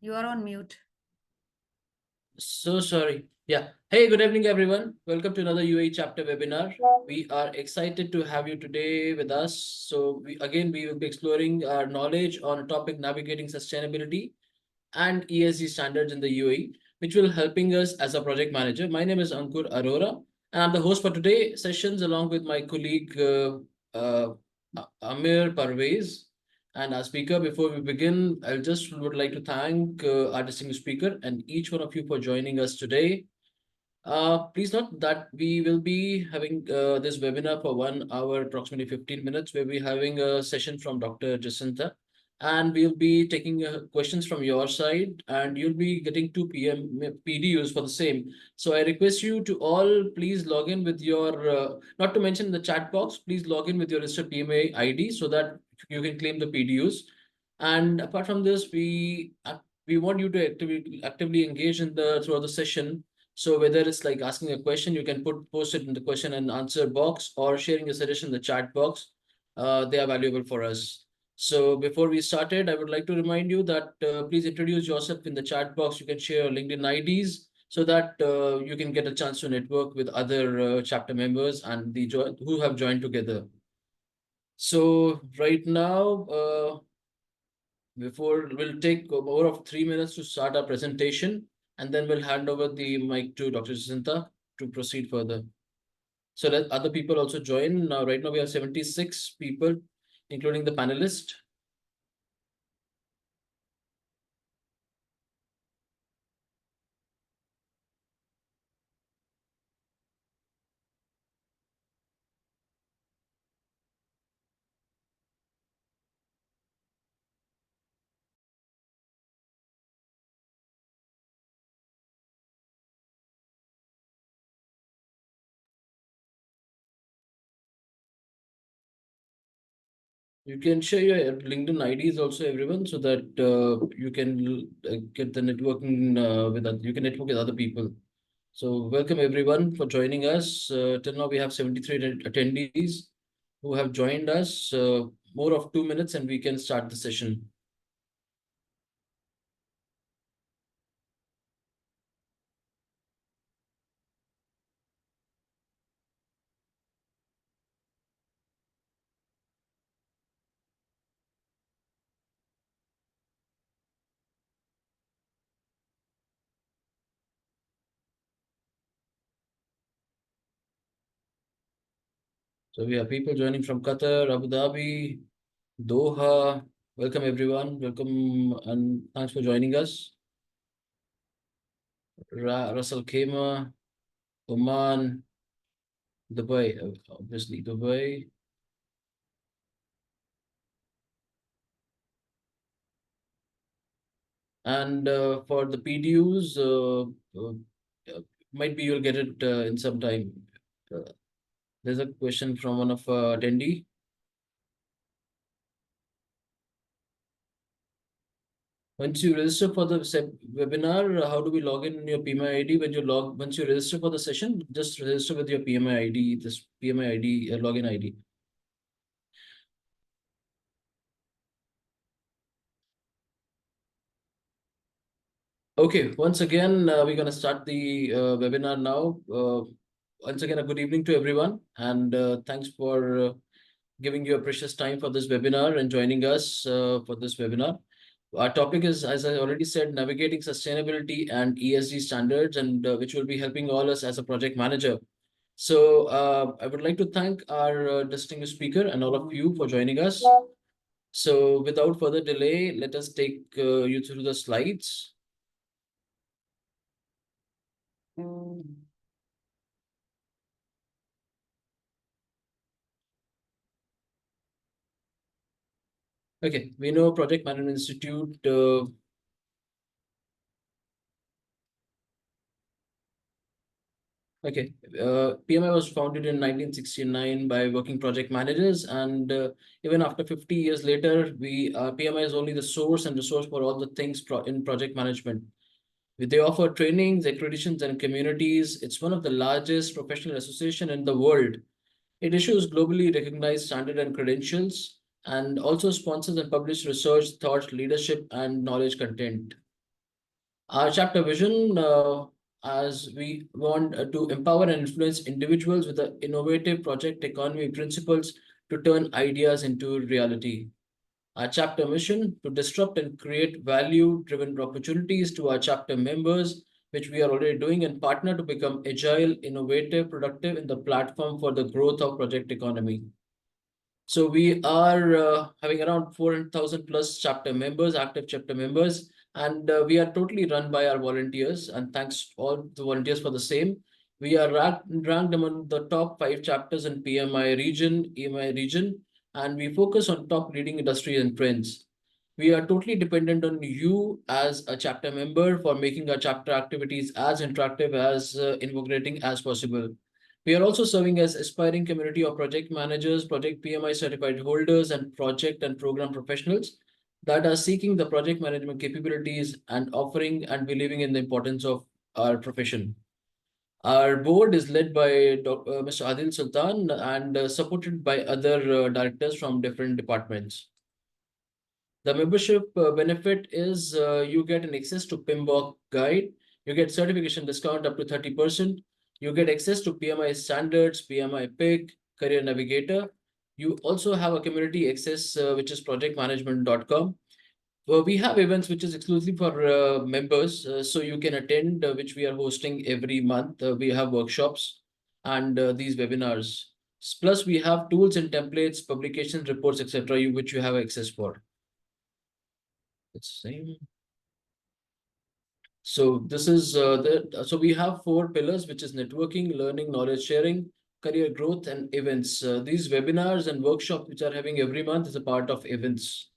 You are on mute. So sorry. Yeah. Hey, good evening, everyone. Welcome to another UAE chapter webinar. We are excited to have you today with us. So we will be exploring our knowledge on a topic navigating sustainability and ESG standards in the UAE, which will helping us as a project manager. My name is Ankur Arora, and I'm the host for today's sessions along with my colleague uh, Amir Parvez. And our speaker, before we begin, I just would like to thank our distinguished speaker and each one of you for joining us today. Please note that we will be having this webinar for 1 hour, approximately 15 minutes, where we're having a session from Dr. Jacinta. And we'll be taking questions from your side, and you'll be getting 2 p.m. PDUs for the same. So I request you to all please log in with your, not to mention the chat box, please log in with your registered PMA ID so that you can claim the PDUs. And apart from this, we want you to actively engage in the throughout the session. So whether it's like asking a question, you can post it in the question and answer box or sharing a suggestion in the chat box. They are valuable for us. So before we started, I would like to remind you that please introduce yourself in the chat box. You can share your LinkedIn IDs so that you can get a chance to network with other chapter members and who have joined together. So right now, before we'll take more of 3 minutes to start our presentation, and then we'll hand over the mic to Dr. Jacinta to proceed further. So let other people also join. Now, right now we have 76 people, including the panelist. You can share your LinkedIn IDs also, everyone, so that you can get the networking you can network with other people. So welcome everyone for joining us. Till now we have 73 attendees who have joined us. More of 2 minutes and we can start the session. So we have people joining from Qatar, Abu Dhabi, Doha. Welcome everyone. Welcome and thanks for joining us. Russell Kema, Oman, Dubai, obviously Dubai. And for the PDUs, might be you'll get it in some time. Uh, there's a question from one of attendee. Once you register for the webinar, how do we log in your PMI ID? Once you register for the session, just register with your PMI ID, this PMI ID, login ID. Okay, once again, we're going to start the webinar now. Once again, a good evening to everyone, and thanks for giving your precious time for this webinar and joining us for this webinar. Our topic is, as I already said, navigating sustainability and ESG standards, and which will be helping all us as a project manager. So I would like to thank our distinguished speaker and all of you for joining us. So without further delay, let us take you through the slides. Okay, we know Project Management Institute. Okay, PMI was founded in 1969 by working project managers, and even after 50 years later, PMI is only the source and resource for all the things in project management. They offer trainings, accreditations, and communities. It's one of the largest professional association in the world. It issues globally recognized standard and credentials, and also sponsors and publishes research, thought, leadership, and knowledge content. Our chapter vision, as we want to empower and influence individuals with the innovative project economy principles to turn ideas into reality. Our chapter mission to disrupt and create value driven opportunities to our chapter members, which we are already doing, and partner to become agile, innovative, productive in the platform for the growth of project economy. So we are having around 400,000 plus chapter members, active chapter members, and we are totally run by our volunteers. And thanks all the volunteers for the same. We are ranked among the top 5 chapters in PMI region, EMI region, and we focus on top leading industry and trends. We are totally dependent on you as a chapter member for making our chapter activities as interactive, as invigorating as possible. We are also serving as aspiring community of project managers, project PMI certified holders, and project and program professionals that are seeking the project management capabilities and offering and believing in the importance of our profession. Our board is led by Mr. Adil Sultan and supported by other directors from different departments. The membership benefit is you get an access to PMBOK guide, you get certification discount up to 30%, you get access to PMI standards, PMI pick, career navigator. You also have a community access, which is projectmanagement.com. We have events which is exclusively for members, so you can attend, which we are hosting every month. We have workshops and these webinars. Plus, we have tools and templates, publications, reports, etc., which you have access for. It's same. So this is so we have 4 pillars, which is networking, learning, knowledge sharing, career growth, and events. These webinars and workshops, which are having every month, is a part of events.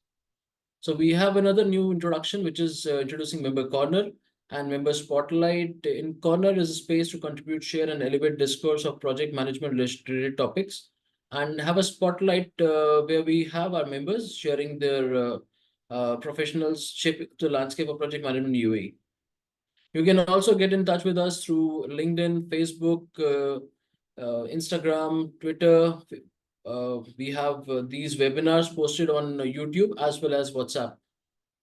So we have another new introduction, which is introducing Member Corner and Member Spotlight. In Corner is a space to contribute, share, and elevate discourse of project management related topics, and have a spotlight where we have our members sharing their professionals shape the landscape of project management in UAE. You can also get in touch with us through LinkedIn, Facebook, Instagram, Twitter. We have these webinars posted on YouTube as well as WhatsApp.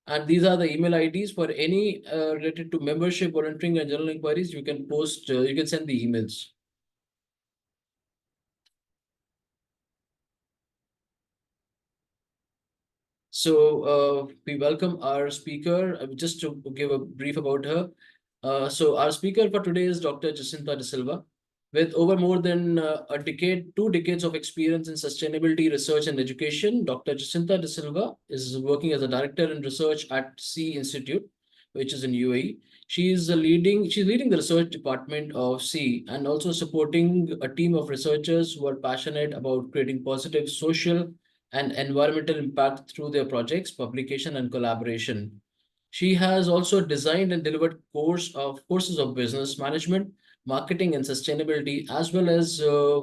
And these are the email IDs for any related to membership, volunteering, and general inquiries. You can post, you can send the emails. So we welcome our speaker. Just to give a brief about her. So our speaker for today is Dr. Jacinta De Silva. With over more than a decade, 2 decades of experience in sustainability research and education, Dr. Jacinta De Silva is working as a director in research at C Institute, which is in UAE. She's leading the research department of C and also supporting a team of researchers who are passionate about creating positive social and environmental impact through their projects, publication, and collaboration. She has also designed and delivered courses of business management, marketing, and sustainability, as well as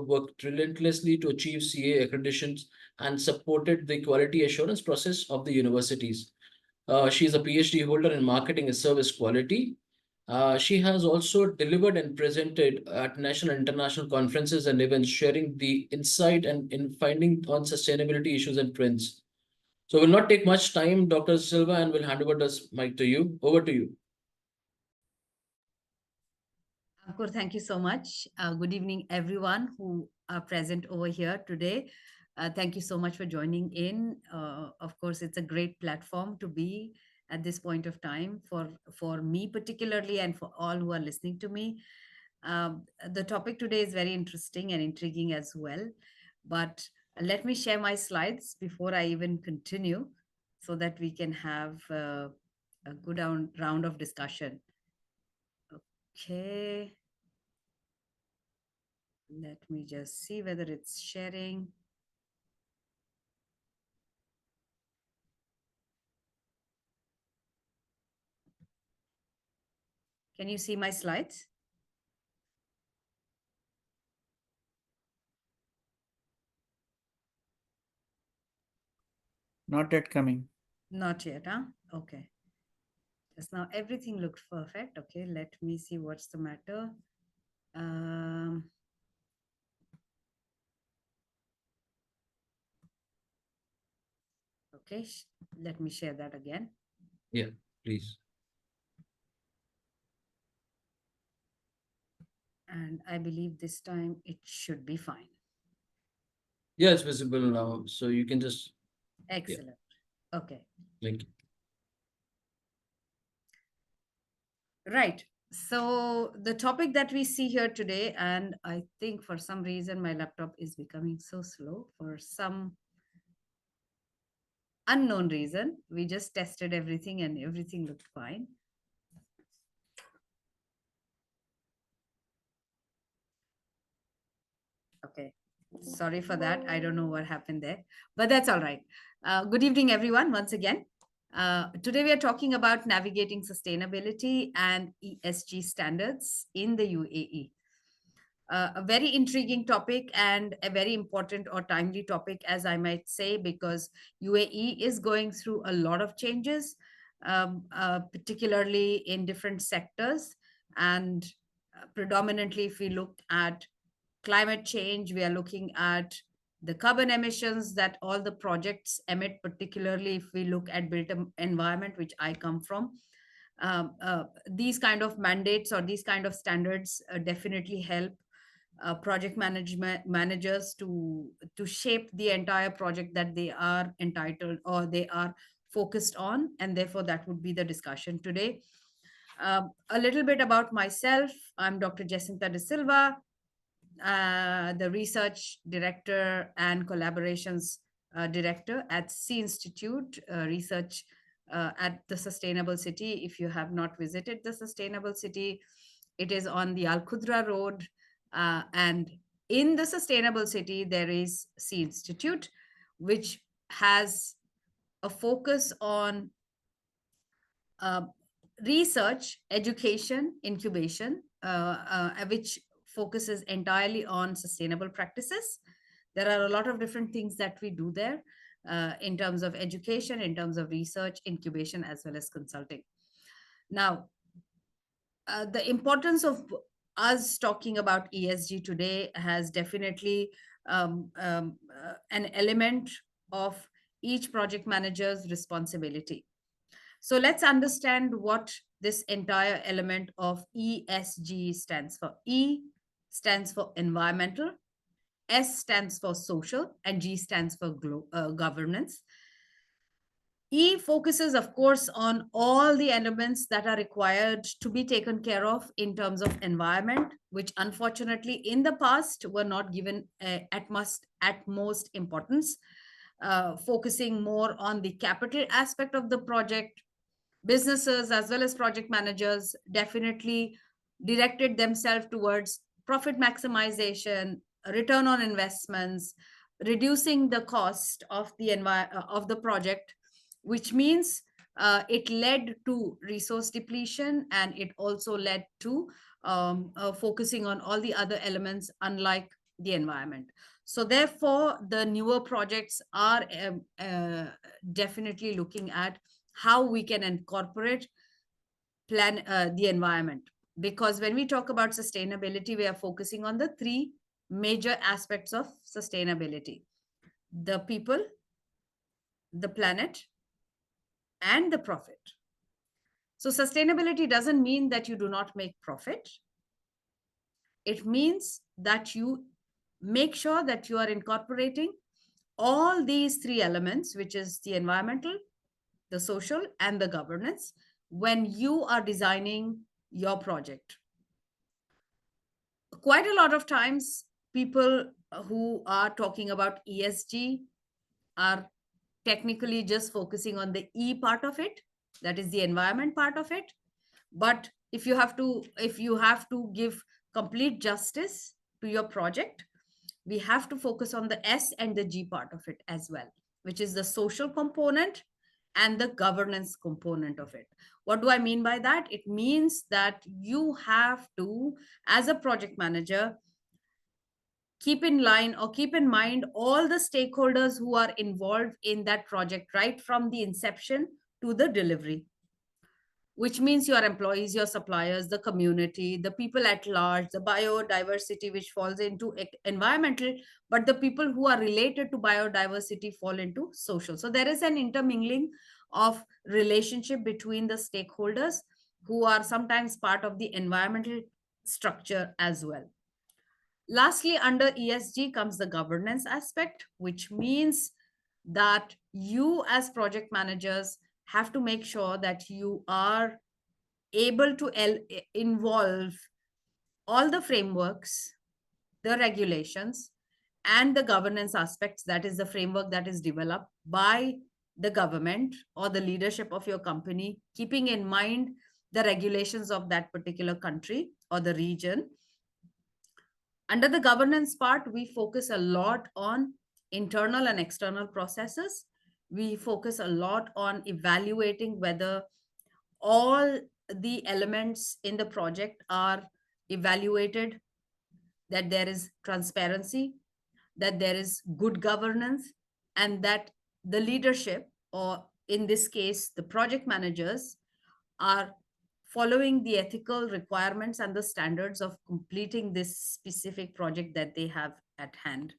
worked relentlessly to achieve CA accreditations and supported the quality assurance process of the universities. She is a PhD holder in marketing and service quality. She has also delivered and presented at national and international conferences and events, sharing the insight and in finding on sustainability issues and trends. So we'll not take much time, Dr. Silva, and we'll hand over this mic to you. Over to you. Ankur, thank you so much. Good evening, everyone who are present over here today. Thank you so much for joining in. Of course, it's a great platform to be at this point of time for me particularly and for all who are listening to me. The topic today is very interesting and intriguing as well. But let me share my slides before I even continue so that we can have a good round of discussion. Okay. Let me just see whether it's sharing. Can you see my slides? Not yet coming. Not yet, huh? Okay. Just now everything looked perfect. Okay, let me see what's the matter. Okay, let me share that again. Yeah, please. And I believe this time it should be fine. Yeah, it's visible now. So you can just, yeah, Excellent. Okay. link. Right. So the topic that we see here today, and I think for some reason my laptop is becoming so slow for some unknown reason. We just tested everything and everything looked fine. Okay. Sorry for that. I don't know what happened there, but that's all right. Good evening, everyone, once again. Today, we are talking about navigating sustainability and ESG standards in the UAE. A very intriguing topic and a very important or timely topic, as I might say, because UAE is going through a lot of changes, particularly in different sectors. And predominantly, if we look at climate change, we are looking at the carbon emissions that all the projects emit, particularly if we look at built environment, which I come from. These kind of mandates or these kind of standards definitely help project management managers to shape the entire project that they are entitled or they are focused on, and therefore that would be the discussion today. A little bit about myself. I'm Dr. Jacinta De Silva, the research director and collaborations director at C Institute Research at the Sustainable City. If you have not visited the Sustainable City, it is on the Al Khudra Road. And in the Sustainable City, there is C Institute, which has a focus on uh, research, education, incubation, which focuses entirely on sustainable practices. There are a lot of different things that we do there in terms of education, in terms of research, incubation, as well as consulting. Now, the importance of us talking about ESG today has definitely an element of each project manager's responsibility. So let's understand what this entire element of ESG stands for. E stands for environmental, S stands for social, and G stands for governance. E focuses, of course, on all the elements that are required to be taken care of in terms of environment, which unfortunately in the past were not given at most importance, focusing more on the capital aspect of the project. Businesses as well as project managers definitely directed themselves towards profit maximization, return on investments, reducing the cost of of the project, which means it led to resource depletion, and it also led to focusing on all the other elements unlike the environment. So therefore the newer projects are definitely looking at how we can incorporate plan the environment, because when we talk about sustainability, we are focusing on the three major aspects of sustainability: the people, the planet, and the profit. So sustainability doesn't mean that you do not make profit. It means that you make sure that you are incorporating all these three elements, which is the environmental, the social, and the governance, when you are designing your project. Quite a lot of times, people who are talking about ESG are technically just focusing on the E part of it, that is the environment part of it. But if you have to give complete justice to your project, we have to focus on the S and the G part of it as well, which is the social component and the governance component of it. What do I mean by that? It means that you have to, as a project manager, keep in line or keep in mind all the stakeholders who are involved in that project, right from the inception to the delivery, which means your employees, your suppliers, the community, the people at large, the biodiversity, which falls into environmental, but the people who are related to biodiversity fall into social. So there is an intermingling of relationship between the stakeholders who are sometimes part of the environmental structure as well. Lastly, under ESG comes the governance aspect, which means that you, as project managers, have to make sure that you are able to involve all the frameworks, the regulations, and the governance aspects, that is the framework that is developed by the government or the leadership of your company, keeping in mind the regulations of that particular country or the region. Under the governance part, we focus a lot on internal and external processes. We focus a lot on evaluating whether all the elements in the project are evaluated, that there is transparency, that there is good governance, and that the leadership, or in this case, the project managers, are following the ethical requirements and the standards of completing this specific project that they have at hand.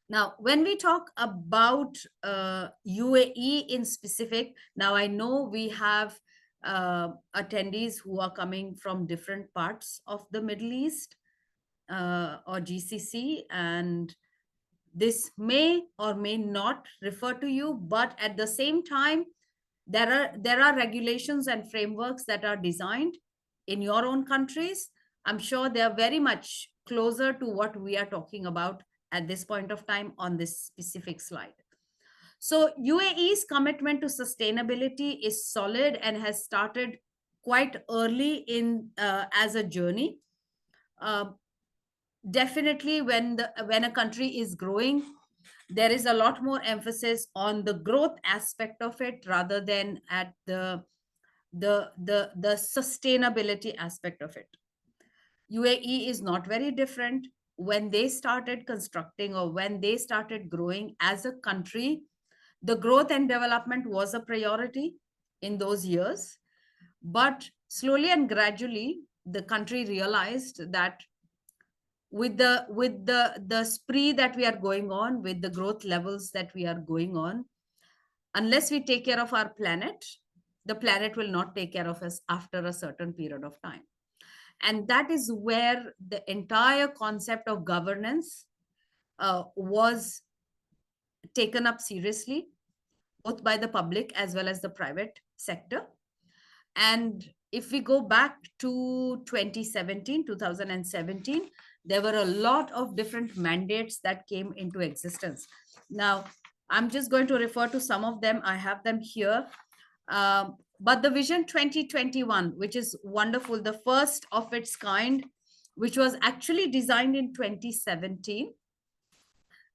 Now, when we talk about UAE in specific, now I know we have attendees who are coming from different parts of the Middle East or GCC, and this may or may not refer to you, but at the same time, there are regulations and frameworks that are designed in your own countries. I'm sure they are very much closer to what we are talking about at this point of time on this specific slide. So UAE's commitment to sustainability is solid and has started quite early in as a journey. Uh, Definitely, when a country is growing, there is a lot more emphasis on the growth aspect of it rather than at the sustainability aspect of it. UAE is not very different. When they started constructing or when they started growing as a country, the growth and development was a priority in those years. But slowly and gradually, the country realized that with the spree that we are going on, with the growth levels that we are going on, unless we take care of our planet, the planet will not take care of us after a certain period of time. And that is where the entire concept of governance was taken up seriously, both by the public as well as the private sector. And if we go back to 2017, there were a lot of different mandates that came into existence. Now, I'm just going to refer to some of them. I have them here. But the Vision 2021, which is wonderful, the first of its kind, which was actually designed in 2017.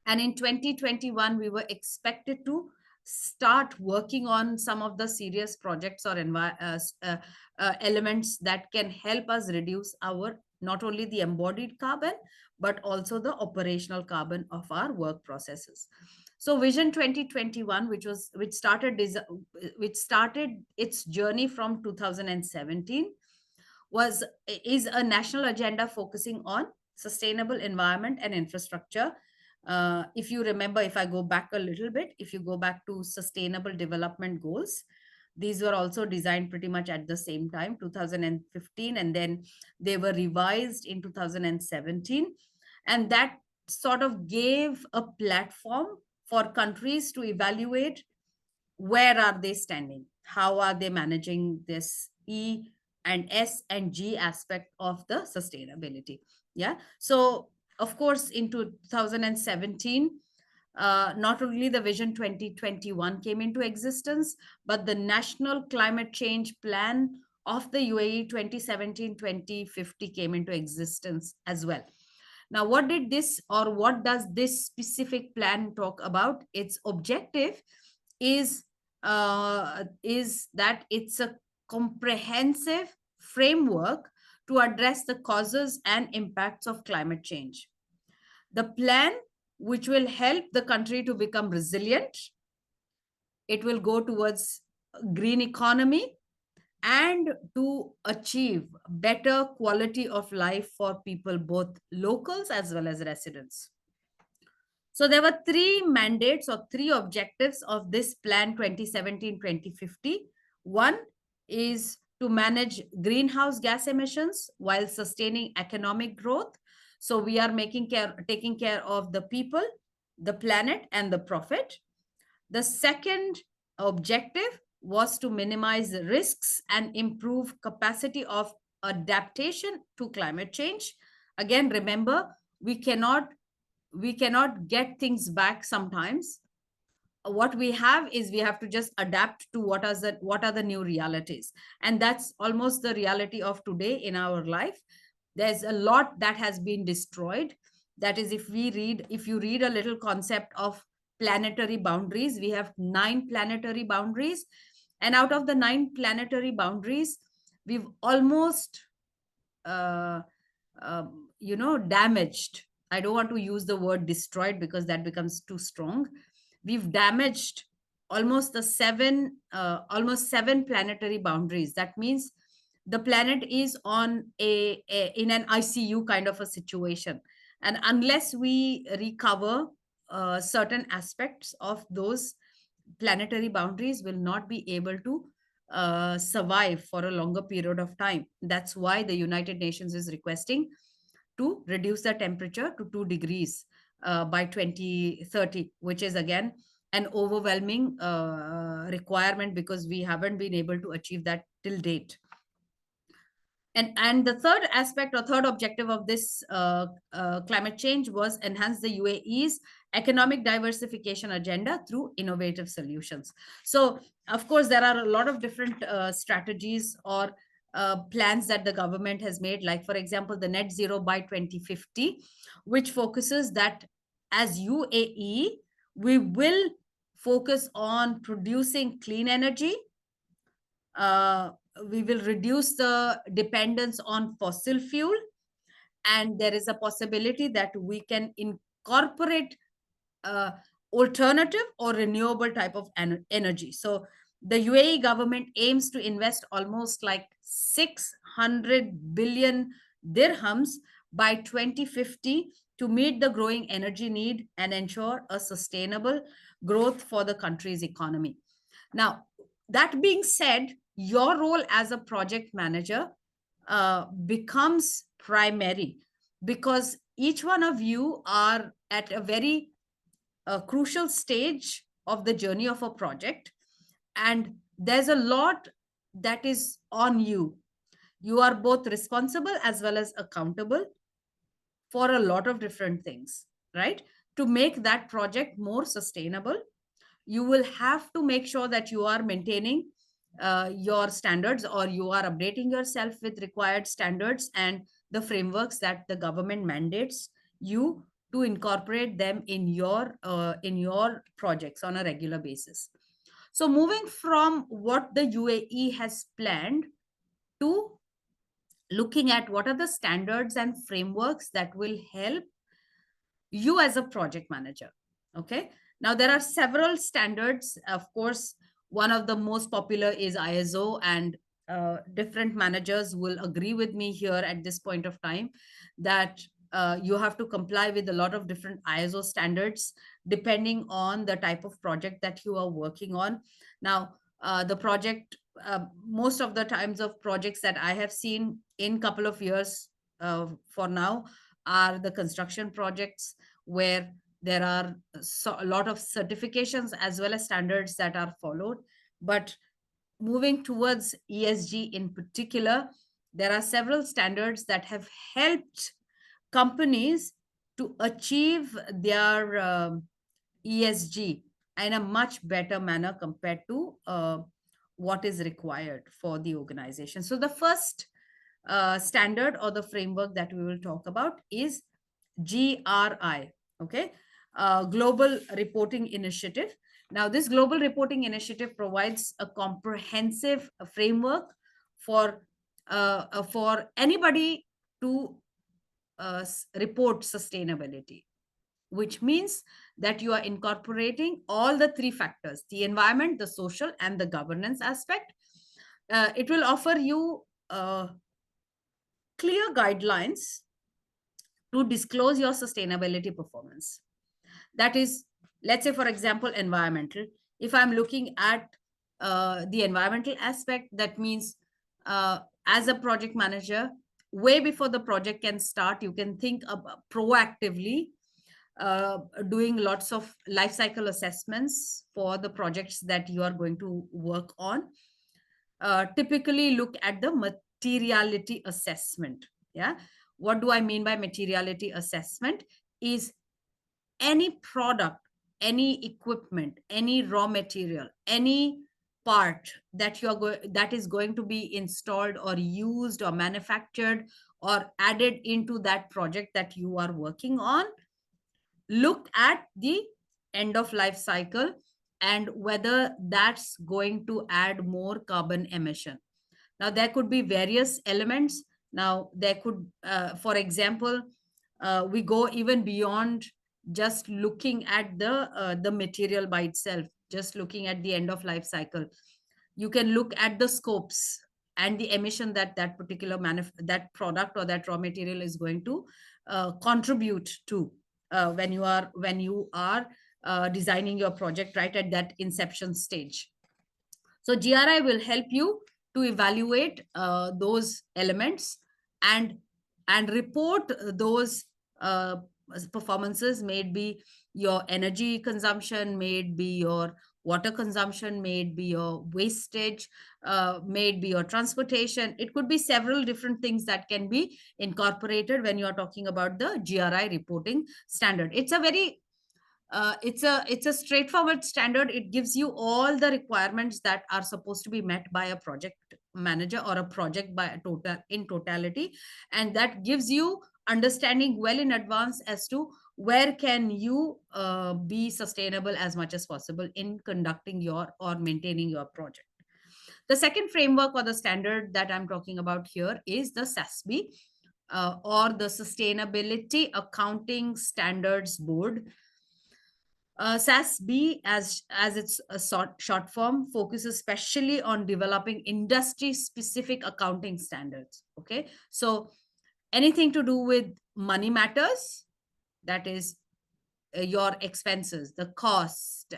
And in 2021, we were expected to start working on some of the serious projects or elements that can help us reduce our not only the embodied carbon, but also the operational carbon of our work processes. So Vision 2021, which started its journey from 2017, is a national agenda focusing on sustainable environment and infrastructure. If you remember, if I go back a little bit, if you go back to sustainable development goals, these were also designed pretty much at the same time, 2015, and then they were revised in 2017. And that sort of gave a platform for countries to evaluate where are they standing, how are they managing this E and S and G aspect of the sustainability. Yeah. So of course, in 2017, not only the Vision 2021 came into existence, but the National Climate Change Plan of the UAE 2017-2050 came into existence as well. Now, what did this, or what does this specific plan talk about? Its objective is that it's a comprehensive framework to address the causes and impacts of climate change. The plan, which will help the country to become resilient, it will go towards green economy and to achieve better quality of life for people, both locals as well as residents. So there were three mandates or three objectives of this plan 2017-2050. One is to manage greenhouse gas emissions while sustaining economic growth. So we are taking care of the people, the planet, and the profit. The second objective was to minimize risks and improve capacity of adaptation to climate change. Again, remember, we cannot we cannot get things back sometimes. What we have is we have to just adapt to what are the new realities, and that's almost the reality of today in our life. There's a lot that has been destroyed. That is, if you read a little concept of planetary boundaries, we have 9 planetary boundaries, and out of the 9 planetary boundaries, we've almost uh, damaged. I don't want to use the word destroyed because that becomes too strong. We've damaged almost 7 planetary boundaries. That means the planet is on in an ICU kind of a situation, and unless we recover certain aspects of those planetary boundaries, will not be able to survive for a longer period of time. That's why the United Nations is requesting to reduce the temperature to 2 degrees by 2030, which is again an overwhelming requirement because we haven't been able to achieve that till date. And the third aspect or third objective of this climate change was enhance the UAE's economic diversification agenda through innovative solutions. So, of course, there are a lot of different strategies or plans that the government has made, like, for example, the net zero by 2050, which focuses that as UAE, we will focus on producing clean energy. We will reduce the dependence on fossil fuel, and there is a possibility that we can incorporate uh, alternative or renewable type of energy. So the UAE government aims to invest almost like 600 billion dirhams by 2050 to meet the growing energy need and ensure a sustainable growth for the country's economy. Now, that being said, your role as a project manager becomes primary because each one of you are at a very crucial stage of the journey of a project, and there's a lot that is on you. You are both responsible as well as accountable for a lot of different things, right? To make that project more sustainable, you will have to make sure that you are maintaining your standards, or you are updating yourself with required standards and the frameworks that the government mandates you to incorporate them in your projects on a regular basis. So moving from what the UAE has planned to looking at what are the standards and frameworks that will help you as a project manager. Okay, now there are several standards. Of course, one of the most popular is ISO, and different managers will agree with me here at this point of time that you have to comply with a lot of different ISO standards depending on the type of project that you are working on. Now, the project, most of the times of projects that I have seen in couple of years for now are the construction projects, where there are a lot of certifications as well as standards that are followed. But moving towards ESG in particular, there are several standards that have helped companies to achieve their ESG in a much better manner compared to what is required for the organization. So the first standard or the framework that we will talk about is GRI, okay, Global Reporting Initiative. Now, this Global Reporting Initiative provides a comprehensive framework for anybody to report sustainability, which means that you are incorporating all the 3 factors: the environment, the social, and the governance aspect. It will offer you clear guidelines to disclose your sustainability performance. That is, let's say, for example, environmental. If I'm looking at the environmental aspect, that means as a project manager, way before the project can start, you can think about proactively doing lots of life cycle assessments for the projects that you are going to work on. Typically look at the materiality assessment. Yeah, what do I mean by materiality assessment? Is any product, any equipment, any raw material, any part that that is going to be installed or used or manufactured or added into that project that you are working on, look at the end of life cycle and whether that's going to add more carbon emission. Now, there could be various elements. Now, there could, for example, we go even beyond just looking at the material by itself, just looking at the end of life cycle. You can look at the scopes and the emission that that particular that product or that raw material is going to contribute to when you are designing your project right at that inception stage. So GRI will help you to evaluate those elements and report those uh, performances. May it be your energy consumption, may it be your water consumption, may it be your wastage, may it be your transportation. It could be several different things that can be incorporated when you are talking about the GRI reporting standard. It's a straightforward standard. It gives you all the requirements that are supposed to be met by a project manager or a project by a total in totality, and that gives you understanding well in advance as to where can you be sustainable as much as possible in conducting your or maintaining your project. The second framework or the standard that I'm talking about here is the SASB, or the Sustainability Accounting Standards Board. SASB, as its a short form, focuses especially on developing industry-specific accounting standards. Okay, so anything to do with money matters, that is your expenses, the cost,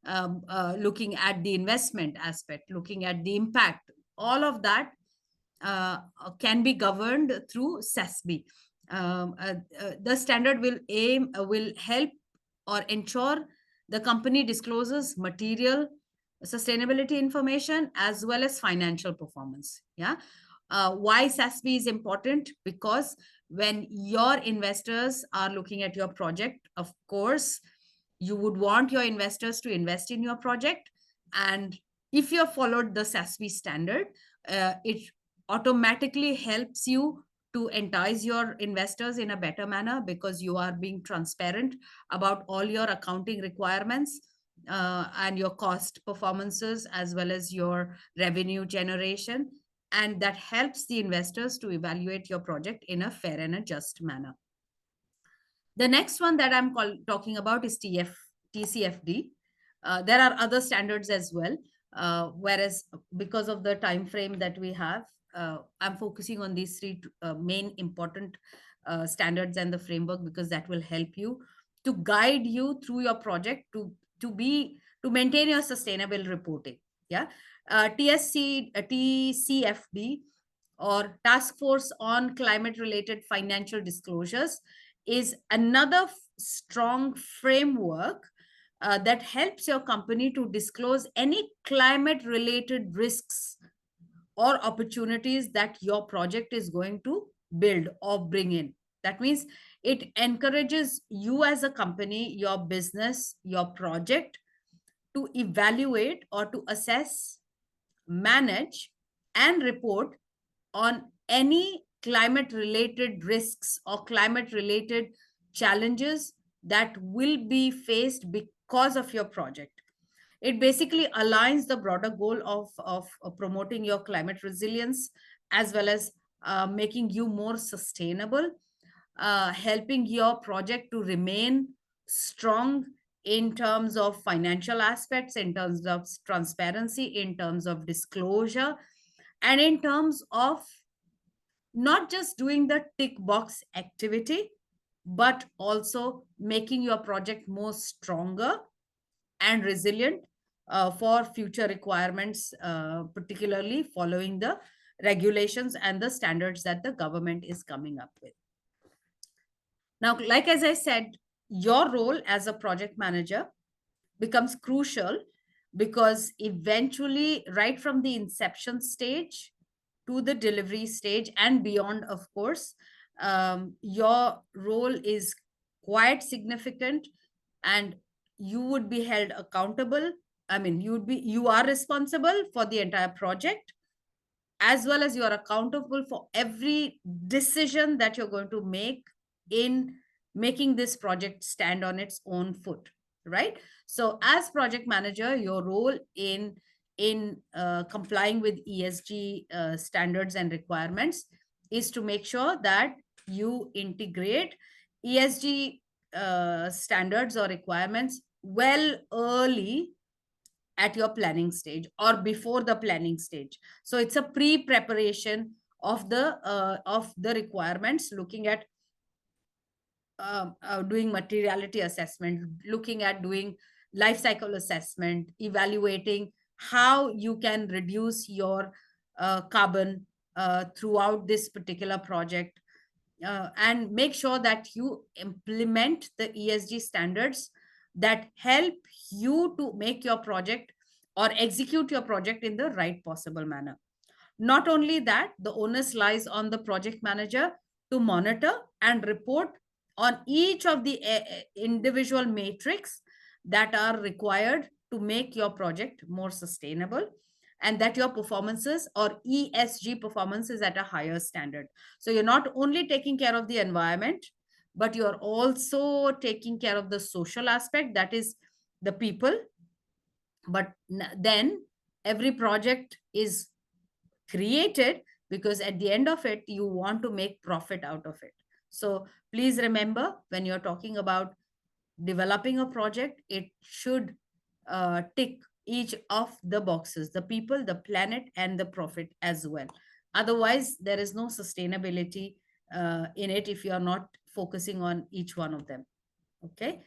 looking at the investment aspect, looking at the impact, all of that can be governed through SASB. The standard will help or ensure the company discloses material sustainability information as well as financial performance. Yeah. Why SASB is important? Because when your investors are looking at your project, of course, you would want your investors to invest in your project. And if you have followed the SASB standard, it automatically helps you to entice your investors in a better manner because you are being transparent about all your accounting requirements, and your cost performances as well as your revenue generation. And that helps the investors to evaluate your project in a fair and a just manner. The next one that I'm talking about is TCFD. There are other standards as well, whereas because of the time frame that we have, I'm focusing on these three main important standards and the framework, because that will help you to guide you through your project to maintain your sustainable reporting. Yeah, TCFD, or Task Force on Climate Related Financial Disclosures, is another strong framework that helps your company to disclose any climate related risks or opportunities that your project is going to build or bring in. That means it encourages you as a company, your business, your project, to evaluate or to assess, manage, and report on any climate related risks or climate related challenges that will be faced because of your project. It basically aligns the broader goal of promoting your climate resilience as well as making you more sustainable, helping your project to remain strong in terms of financial aspects, in terms of transparency, in terms of disclosure, and in terms of not just doing the tick box activity, but also making your project more stronger and resilient, for future requirements, particularly following the regulations and the standards that the government is coming up with. Now, like as I said, your role as a project manager becomes crucial because eventually, right from the inception stage to the delivery stage and beyond, of course, your role is quite significant, and you would be held accountable. I mean, you are responsible for the entire project, as well as you are accountable for every decision that you're going to make in making this project stand on its own foot, right? So as project manager, your role in complying with ESG standards and requirements is to make sure that you integrate ESG standards or requirements well early at your planning stage or before the planning stage. So it's a pre-preparation of the requirements, looking at doing materiality assessment, looking at doing life cycle assessment, evaluating how you can reduce your carbon throughout this particular project, and make sure that you implement the ESG standards that help you to make your project or execute your project in the right possible manner. Not only that, the onus lies on the project manager to monitor and report on each of the individual matrix that are required to make your project more sustainable, and that your performances or ESG performance is at a higher standard. So you're not only taking care of the environment, but you're also taking care of the social aspect, that is the people. But then every project is created because at the end of it, you want to make profit out of it. So please remember, when you're talking about developing a project, it should tick each of the boxes: the people, the planet, and the profit as well. Otherwise, there is no sustainability in it if you are not focusing on each one of them. Okay.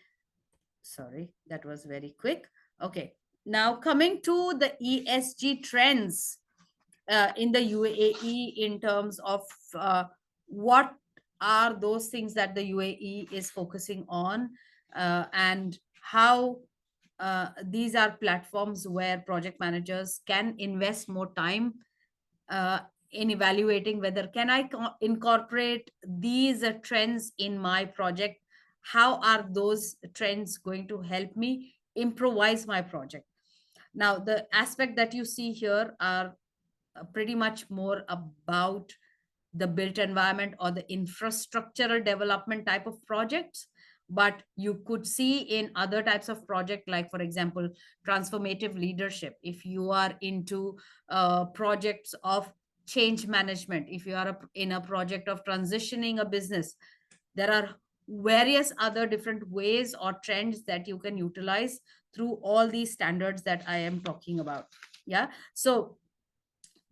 Sorry, that was very quick. Okay. Now, coming to the ESG trends in the UAE, in terms of what are those things that the UAE is focusing on, and how these are platforms where project managers can invest more time uh, in evaluating whether can I incorporate these trends in my project. How are those trends going to help me improvise my project? Now, the aspect that you see here are pretty much more about the built environment or the infrastructural development type of projects, but you could see in other types of project, like for example transformative leadership. If you are into projects of change management, if you are in a project of transitioning a business, there are various other different ways or trends that you can utilize through all these standards that I am talking about. Yeah. So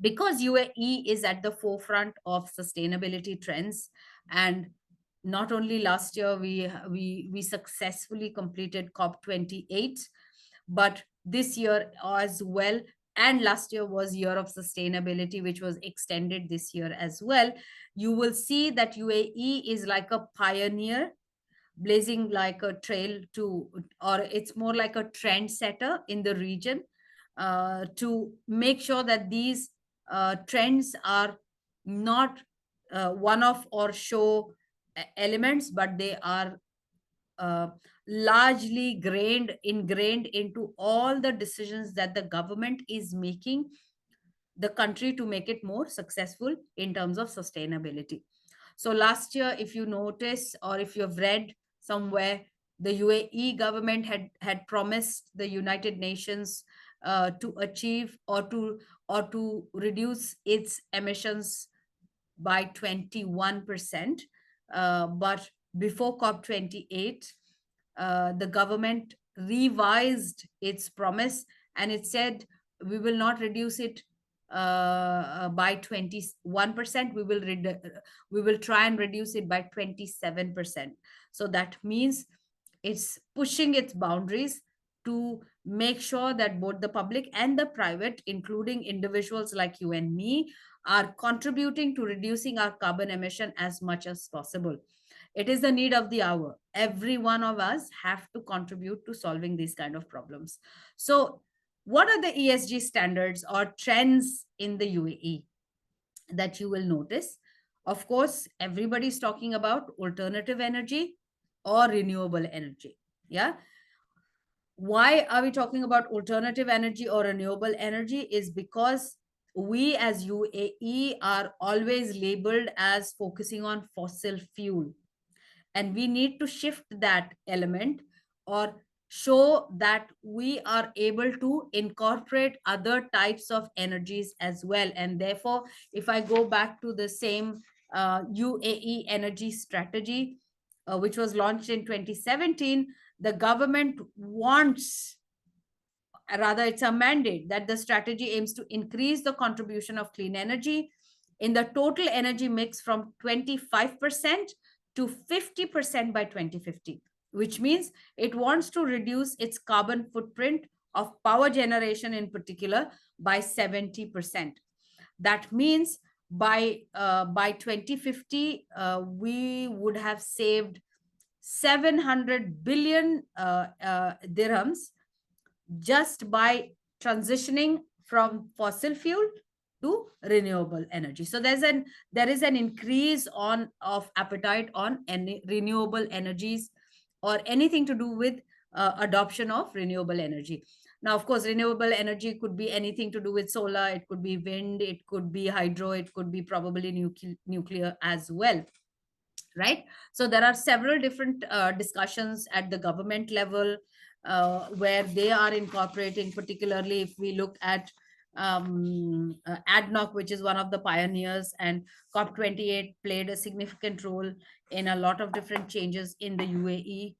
because UAE is at the forefront of sustainability trends, and not only last year we successfully completed COP28, but this year as well, and last year was year of sustainability, which was extended this year as well. You will see that UAE is like a pioneer, blazing like a trail to, or it's more like a trendsetter in the region, to make sure that these trends are not one-off or show elements, but they are uh, largely ingrained into all the decisions that the government is making the country to make it more successful in terms of sustainability. So last year, if you notice or if you've read somewhere, the UAE government had promised the United Nations to achieve or to reduce its emissions by 21%. But before COP28, the government revised its promise, and it said we will not reduce it by 21%. We will try and reduce it by 27%. So that means it's pushing its boundaries. to make sure that both the public and the private, including individuals like you and me, are contributing to reducing our carbon emission as much as possible. It is the need of the hour. Every one of us have to contribute to solving these kind of problems. So what are the ESG standards or trends in the UAE that you will notice? Of course, everybody's talking about alternative energy or renewable energy. Yeah. Why are we talking about alternative energy or renewable energy? Is because we as UAE are always labeled as focusing on fossil fuel, and we need to shift that element or show that we are able to incorporate other types of energies as well. And therefore, if I go back to the same UAE energy strategy, which was launched in 2017, the government wants, rather it's a mandate, that the strategy aims to increase the contribution of clean energy in the total energy mix from 25% to 50% by 2050, which means it wants to reduce its carbon footprint of power generation in particular by 70%. That means by 2050 we would have saved 700 billion dirhams just by transitioning from fossil fuel to renewable energy. So there is an increase on of appetite on any renewable energies or anything to do with adoption of renewable energy. Now, of course, renewable energy could be anything to do with solar, it could be wind, it could be hydro, it could be probably nuclear as well, right? So there are several different discussions at the government level where they are incorporating, particularly if we look at ADNOC, which is one of the pioneers, and COP28 played a significant role in a lot of different changes in the UAE.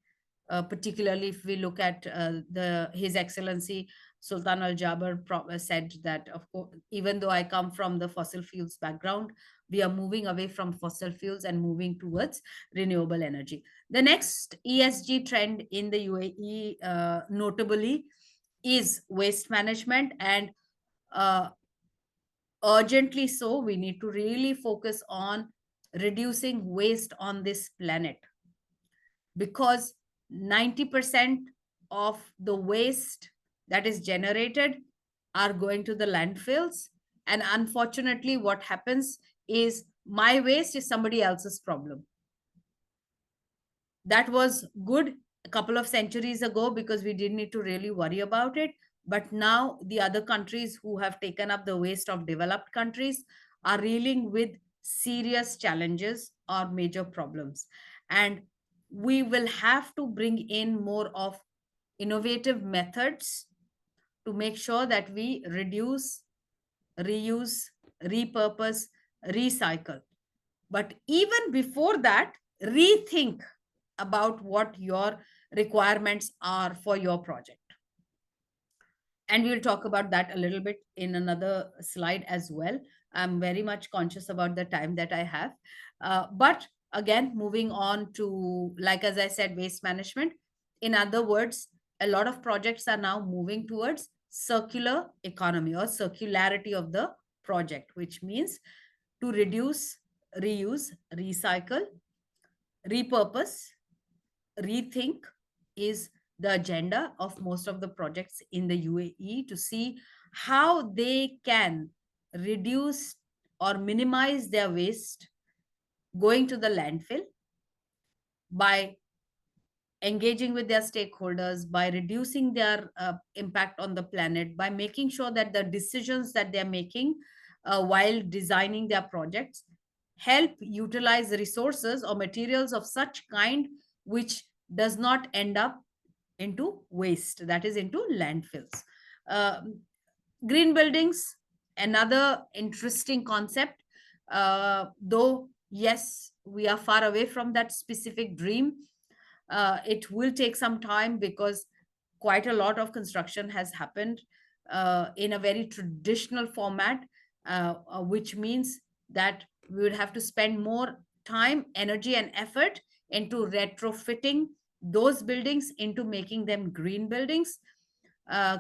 Particularly if we look at the His Excellency Sultan Al Jaber said that, of course, even though I come from the fossil fuels background, we are moving away from fossil fuels and moving towards renewable energy. The next ESG trend in the UAE, notably, is waste management, and uh, urgently so, we need to really focus on reducing waste on this planet, because 90% of the waste that is generated are going to the landfills. And unfortunately, what happens is my waste is somebody else's problem. That was good a couple of centuries ago because we didn't need to really worry about it. But now the other countries who have taken up the waste of developed countries are reeling with serious challenges or major problems. And we will have to bring in more of innovative methods to make sure that we reduce, reuse, repurpose, recycle. But even before that, rethink about what your requirements are for your project. And we'll talk about that a little bit in another slide as well. I'm very much conscious about the time that I have. But again, moving on to, like, as I said, waste management. In other words, a lot of projects are now moving towards circular economy or circularity of the project, which means to reduce, reuse, recycle, repurpose, rethink is the agenda of most of the projects in the UAE, to see how they can reduce or minimize their waste going to the landfill by engaging with their stakeholders, by reducing their impact on the planet, by making sure that the decisions that they're making while designing their projects help utilize resources or materials of such kind which does not end up into waste, that is into landfills. uh, Green buildings, another interesting concept, though yes, we are far away from that specific dream. It will take some time because quite a lot of construction has happened in a very traditional format, which means that we would have to spend more time, energy, and effort into retrofitting those buildings into making them green buildings,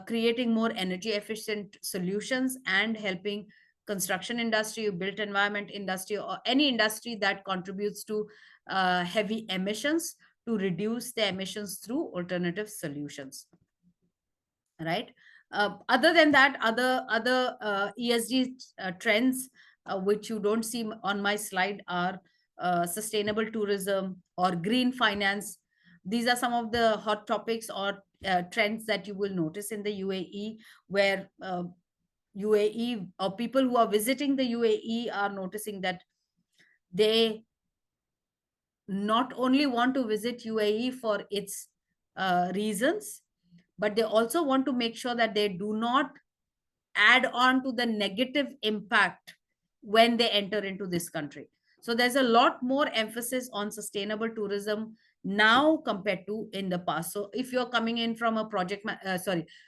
creating more energy efficient solutions, and helping construction industry, built environment industry, or any industry that contributes to heavy emissions, to reduce the emissions through alternative solutions, right? Other than that, other ESG trends which you don't see on my slide are sustainable tourism or green finance. These are some of the hot topics or trends that you will notice in the UAE, where UAE or people who are visiting the UAE are noticing that they not only want to visit UAE for its reasons, but they also want to make sure that they do not add on to the negative impact when they enter into this country. So there's a lot more emphasis on sustainable tourism now compared to in the past. So if you're coming in from a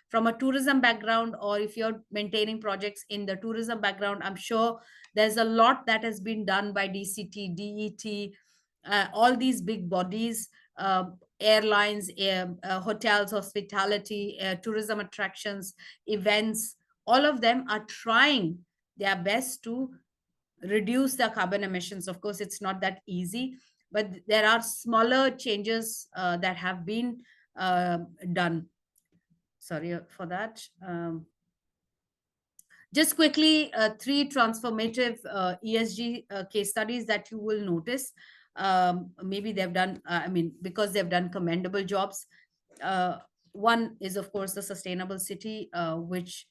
from a tourism background, or if you're maintaining projects in the tourism background, I'm sure there's a lot that has been done by DCT, DET, all these big bodies, uh, airlines, hotels, hospitality, tourism attractions, events. All of them are trying their best to reduce the carbon emissions. Of course, it's not that easy, but there are smaller changes that have been uh, done. Sorry for that. Just quickly, three transformative ESG case studies that you will notice. Maybe they've done, I mean, because they've done commendable jobs. Uh, One is, of course, the sustainable city, which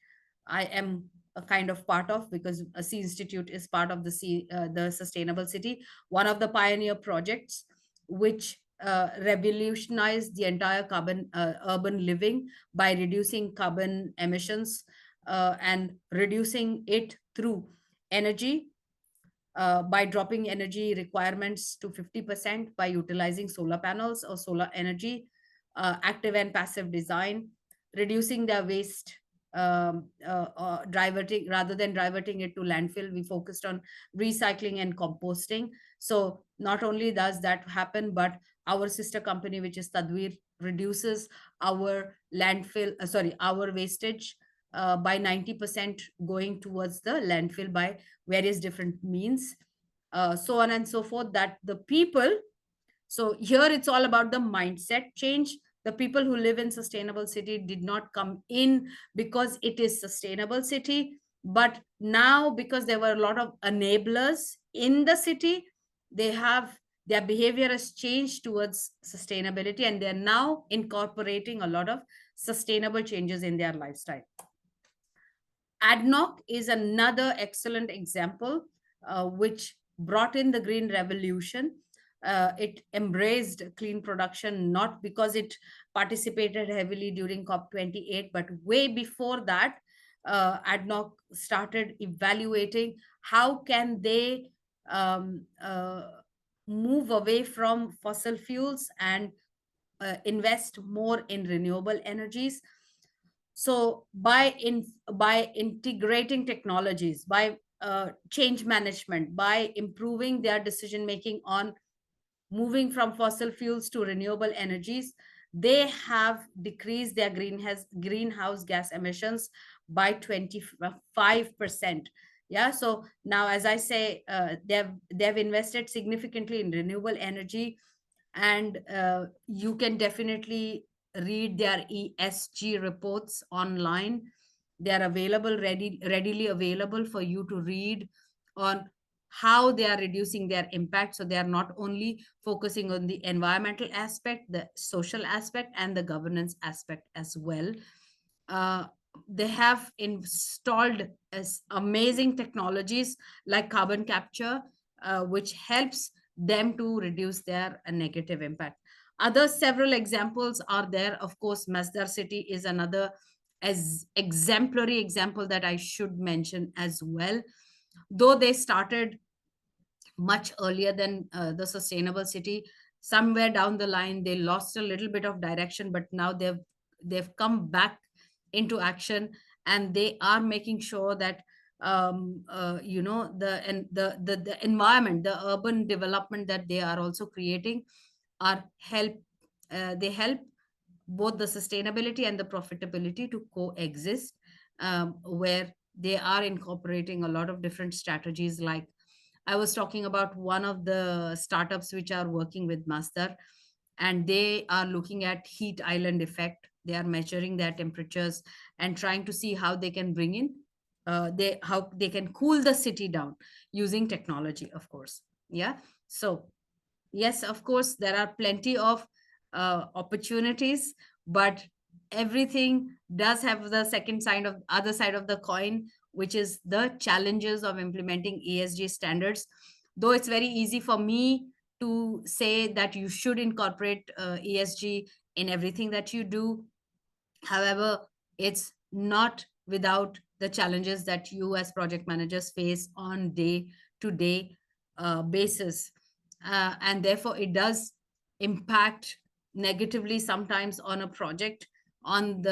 I am a kind of part of, because a C Institute is part of the sustainable city, one of the pioneer projects which revolutionized the entire carbon urban living by reducing carbon emissions and reducing it through energy, by dropping energy requirements to 50% by utilizing solar panels or solar energy, active and passive design, reducing their waste, diverting rather than diverting it to landfill. We focused on recycling and composting. So not only does that happen, but our sister company, which is Tadweer, reduces our our wastage by 90%, going towards the landfill by various different means, so on and so forth. That the people, so here it's all about the mindset change. The people who live in sustainable city did not come in because it is sustainable city, but now because there were a lot of enablers in the city, they have, their behavior has changed towards sustainability, and they're now incorporating a lot of sustainable changes in their lifestyle. ADNOC is another excellent example, which brought in the green revolution. It embraced clean production, not because it participated heavily during COP28, but way before that, ADNOC started evaluating how can they move away from fossil fuels and invest more in renewable energies. So by integrating technologies, by change management, by improving their decision making on moving from fossil fuels to renewable energies, they have decreased their greenhouse gas emissions by 25%. Yeah, so now, as I say, they've invested significantly in renewable energy, and you can definitely read their ESG reports online. They are readily available for you to read on how they are reducing their impact. So they are not only focusing on the environmental aspect, the social aspect, and the governance aspect as well. Uh, they have installed as amazing technologies like carbon capture, which helps them to reduce their negative impact. Other several examples are there. Of course, Masdar City is another as exemplary example that I should mention as well. Though they started much earlier than the sustainable city, somewhere down the line they lost a little bit of direction, but now they've come back into action, and they are making sure that the environment, the urban development that they are also creating, are they help both the sustainability and the profitability to coexist, where they are incorporating a lot of different strategies. Like I was talking about one of the startups which are working with Masdar, and they are looking at heat island effect. They are measuring their temperatures and trying to see how they can bring in, they how they can cool the city down using technology, of course. Yeah. So yes, of course, there are plenty of opportunities, but everything does have the second side of other side of the coin, which is the challenges of implementing ESG standards. Though it's very easy for me to say that you should incorporate ESG in everything that you do. However, it's not without the challenges that you as project managers face on day to day basis. And therefore, it does impact negatively sometimes on a project, on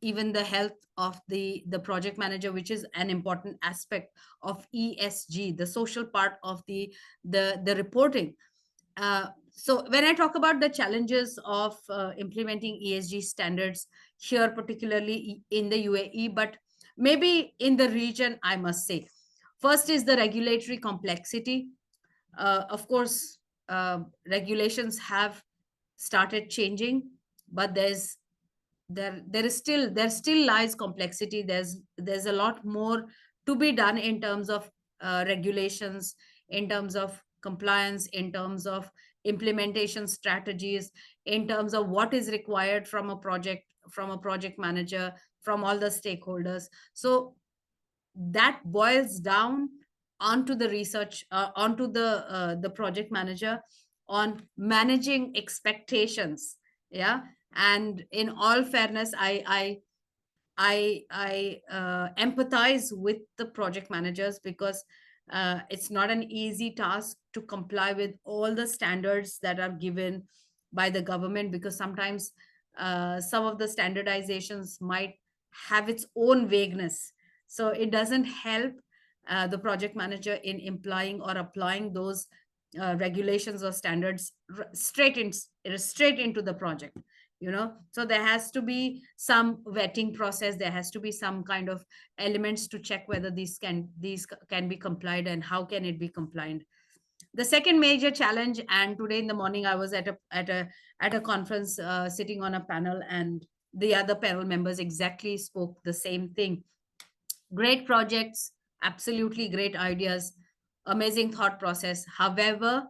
even the health of the project manager, which is an important aspect of ESG, the social part of the reporting. So when I talk about the challenges of implementing ESG standards here, particularly in the UAE, but maybe in the region, I must say, first is the regulatory complexity. Of course, regulations have started changing, but there still lies complexity. There's a lot more to be done in terms of regulations, in terms of compliance, in terms of implementation strategies, in terms of what is required from a project manager, from all the stakeholders. So that boils down onto the research, onto the project manager, on managing expectations. Yeah. And in all fairness, I empathize with the project managers, because it's not an easy task to comply with all the standards that are given by the government, because sometimes some of the standardizations might have its own vagueness. So it doesn't help the project manager in implying or applying those regulations or standards straight into the project. So there has to be some vetting process, there has to be some kind of elements to check whether these can be complied, and how can it be complied. The second major challenge, and today in the morning I was at a conference, sitting on a panel, and the other panel members exactly spoke the same thing. Great projects, absolutely great ideas, amazing thought process. However,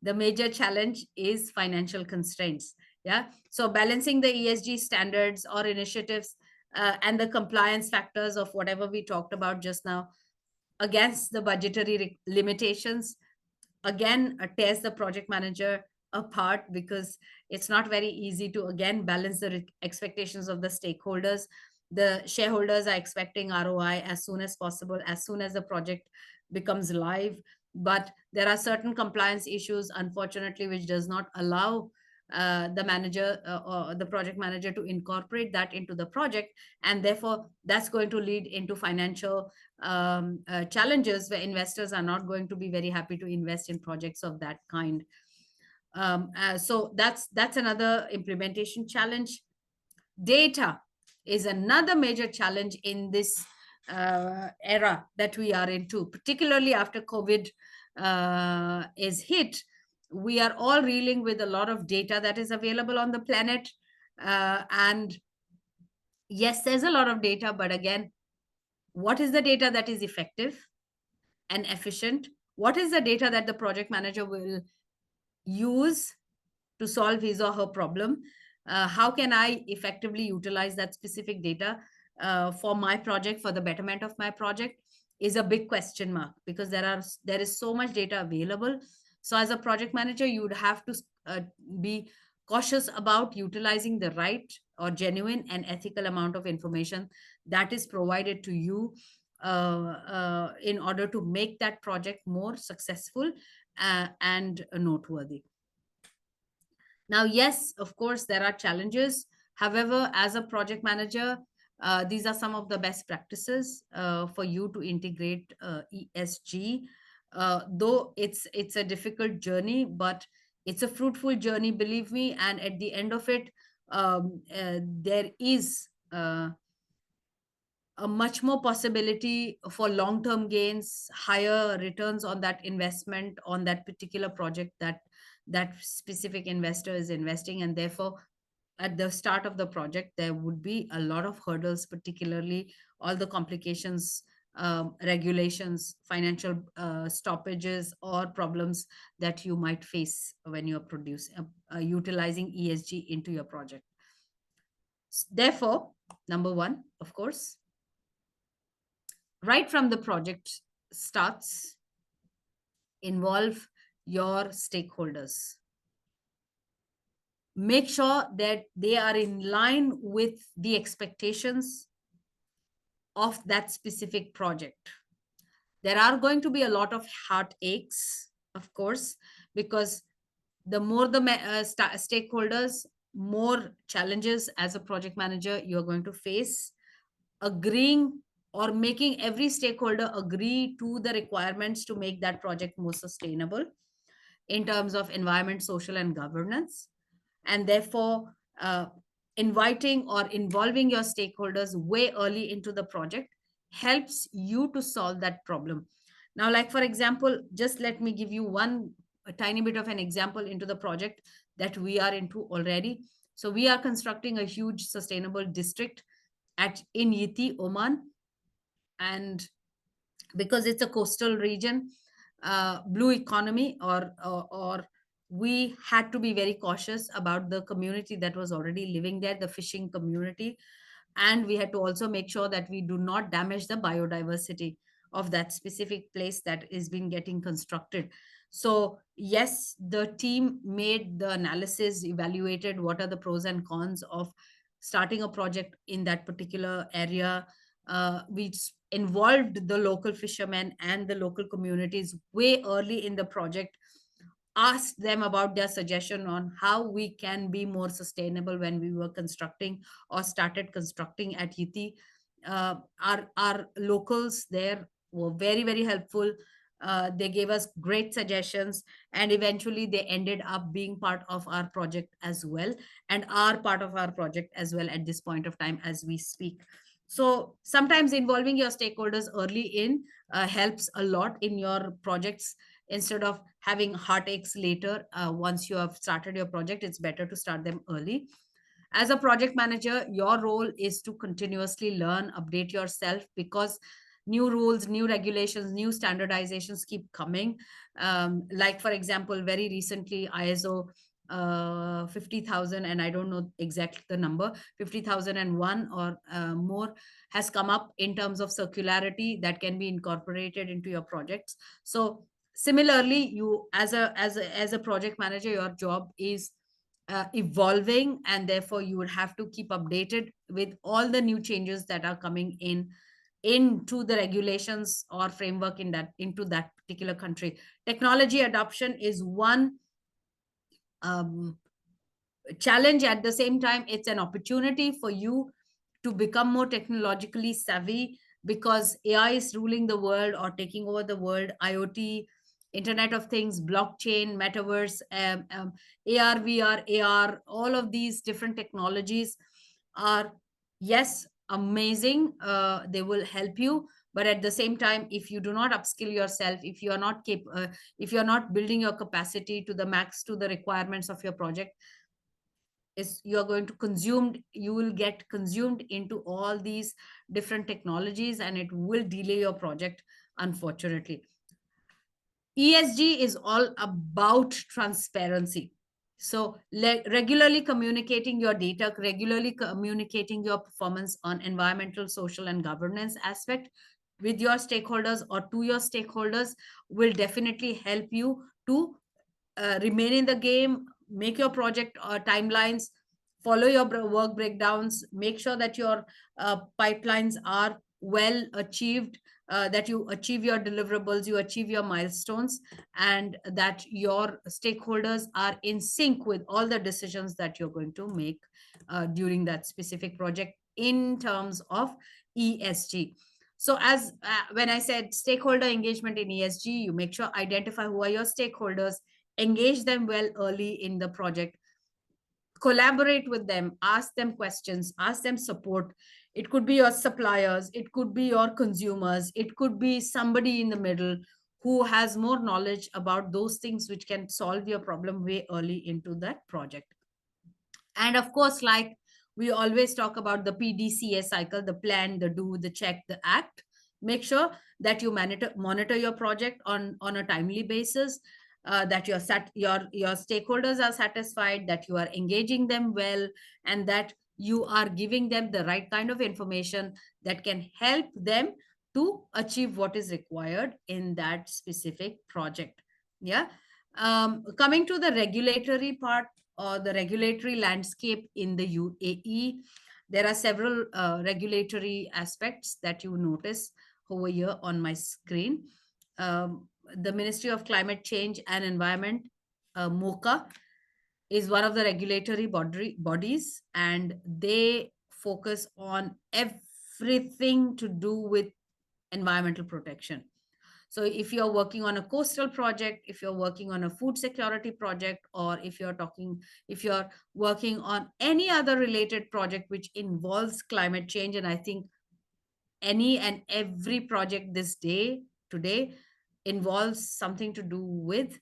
the major challenge is financial constraints. Yeah. So balancing the ESG standards or initiatives, and the compliance factors of whatever we talked about just now, against the budgetary limitations, again tears the project manager apart, because it's not very easy to again balance the expectations of the stakeholders. The shareholders are expecting ROI as soon as possible, as soon as the project becomes live, but there are certain compliance issues, unfortunately, which does not allow the manager, or the project manager, to incorporate that into the project. And therefore that's going to lead into financial challenges, where investors are not going to be very happy to invest in projects of that kind. So that's another implementation challenge. Data is another major challenge in this era that we are into, particularly after COVID is hit. We are all reeling with a lot of data that is available on the planet. And yes, there's a lot of data, but again, what is the data that is effective and efficient? What is the data that the project manager will use to solve his or her problem? How can I effectively utilize that specific data for my project, for the betterment of my project? Is a big question mark, because there is so much data available. So as a project manager, you would have to be cautious about utilizing the right or genuine and ethical amount of information that is provided to you, in order to make that project more successful and noteworthy. Now, yes, of course, there are challenges. However, as a project manager, these are some of the best practices for you to integrate ESG. Though it's a difficult journey, but It's a fruitful journey, believe me, and at the end of it, there is a much more possibility for long term gains, higher returns on that investment, on that particular project that that specific investor is investing. And therefore, at the start of the project, there would be a lot of hurdles, particularly all the complications, regulations, financial stoppages, or problems that you might face when you're utilizing ESG into your project. Therefore, number one, of course, right from the project starts, involve your stakeholders. Make sure that they are in line with the expectations of that specific project. There are going to be a lot of heartaches, of course, because the more the stakeholders, more challenges as a project manager you're going to face, agreeing or making every stakeholder agree to the requirements to make that project more sustainable in terms of environment, social, and governance. And therefore, inviting or involving your stakeholders way early into the project helps you to solve that problem. Now, like for example, just let me give you one a tiny bit of an example into the project that we are into already. So we are constructing a huge sustainable district at in Yiti, Oman, and because it's a coastal region, blue economy, or we had to be very cautious about the community that was already living there, the fishing community, and we had to also make sure that we do not damage the biodiversity of that specific place that is being getting constructed. So yes, the team made the analysis, evaluated what are the pros and cons of starting a project in that particular area. We involved the local fishermen and the local communities way early in the project, asked them about their suggestion on how we can be more sustainable when we were constructing or started constructing at Yiti. Our locals there were very, very helpful. They gave us great suggestions, and eventually they ended up being part of our project as well, and are part of our project as well at this point of time as we speak. So sometimes involving your stakeholders early in helps a lot in your projects. Instead of having heartaches later, once you have started your project, it's better to start them early. As a project manager, your role is to continuously learn, update yourself, because new rules, new regulations, new standardizations keep coming. Like for example, very recently ISO 50,000, and I don't know exactly the number, 50,001 or more, has come up in terms of circularity that can be incorporated into your projects. So similarly, you as a project manager, your job is evolving, and therefore you would have to keep updated with all the new changes that are coming in into the regulations or framework in that into that particular country. Technology adoption is one um, challenge. At the same time, it's an opportunity for you to become more technologically savvy, because AI is ruling the world or taking over the world. IoT, Internet of Things, blockchain, metaverse, AR, VR, AR, all of these different technologies are, yes, amazing. They will help you, but at the same time, if you do not upskill yourself, if you are not building your capacity to the max, to the requirements of your project, is you are going to consumed you will get consumed into all these different technologies, and it will delay your project, unfortunately. ESG is all about transparency. So regularly communicating your data, regularly communicating your performance on environmental, social, and governance aspect with your stakeholders or to your stakeholders will definitely help you to remain in the game, make your project timelines, follow your work breakdowns, make sure that your pipelines are well achieved, that you achieve your deliverables, you achieve your milestones, and that your stakeholders are in sync with all the decisions that you're going to make during that specific project in terms of ESG. So as when I said stakeholder engagement in ESG, you make sure identify who are your stakeholders, engage them well early in the project, collaborate with them, ask them questions, ask them support. It could be your suppliers, it could be your consumers, it could be somebody in the middle who has more knowledge about those things which can solve your problem way early into that project. And of course, like we always talk about the PDCA cycle, the plan, the do, the check, the act. Make sure that you monitor your project on a timely basis, that your stakeholders are satisfied, that you are engaging them well, and that you are giving them the right kind of information that can help them to achieve what is required in that specific project. Yeah. Coming to the regulatory part, or the regulatory landscape in the UAE, there are several regulatory aspects that you notice over here on my screen. The Ministry of Climate Change and Environment, MOCA, is one of the regulatory bodies, and they focus on everything to do with environmental protection. So if you're working on a coastal project, if you're working on a food security project, or if you're working on any other related project which involves climate change, and I think any and every project this day today involves something to do with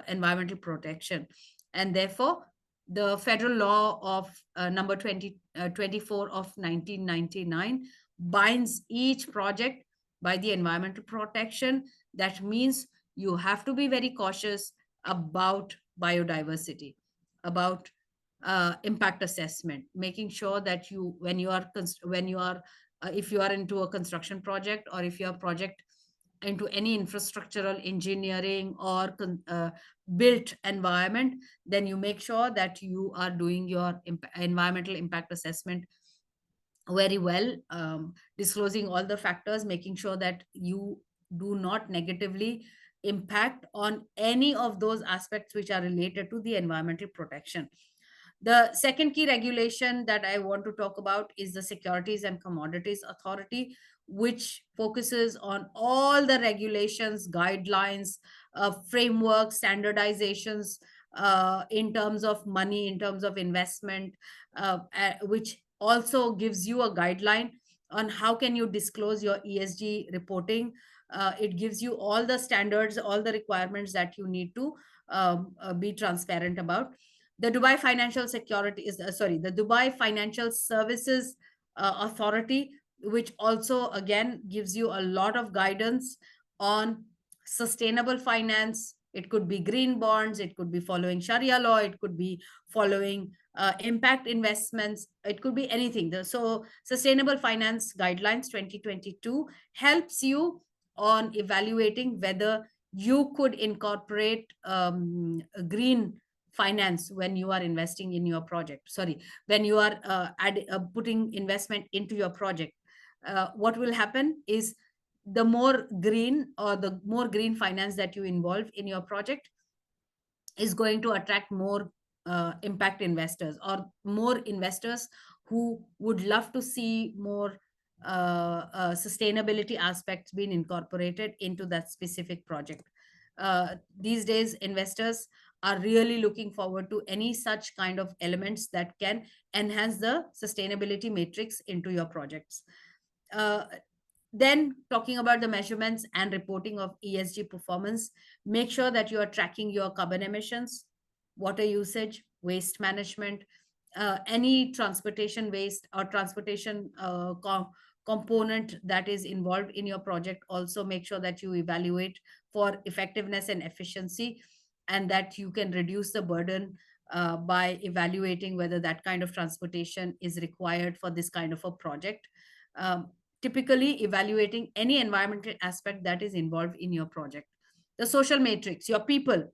environmental protection. And therefore the federal law of number 24 of 1999 binds each project by the environmental protection. That means you have to be very cautious about biodiversity, about impact assessment, making sure that you when you are if you are into a construction project, or if your project into any infrastructural engineering or built environment, then you make sure that you are doing your environmental impact assessment very well, disclosing all the factors, making sure that you do not negatively impact on any of those aspects which are related to the environmental protection. The second key regulation that I want to talk about is the Securities and Commodities Authority, which focuses on all the regulations, guidelines, frameworks, standardizations in terms of money, in terms of investment, which also gives you a guideline on how can you disclose your ESG reporting. It gives you all the standards, all the requirements that you need to be transparent about. The Dubai Financial Security is sorry, the Dubai Financial Services Authority, which also again gives you a lot of guidance on sustainable finance. It could be green bonds, it could be following Sharia law, it could be following impact investments, it could be anything. So Sustainable Finance Guidelines 2022 helps you on evaluating whether you could incorporate green finance when you are investing in your project, sorry, when you are putting investment into your project. What will happen is the more green, or the more green finance that you involve in your project, is going to attract more impact investors, or more investors who would love to see more sustainability aspects being incorporated into that specific project. These days investors are really looking forward to any such kind of elements that can enhance the sustainability matrix into your projects. uh, then talking about the measurements and reporting of ESG performance, make sure that you are tracking your carbon emissions, water usage, waste management, any transportation waste or transportation component that is involved in your project. Also make sure that you evaluate for effectiveness and efficiency, and that you can reduce the burden by evaluating whether that kind of transportation is required for this kind of a project. Um, Typically evaluating any environmental aspect that is involved in your project. The social matrix, your people,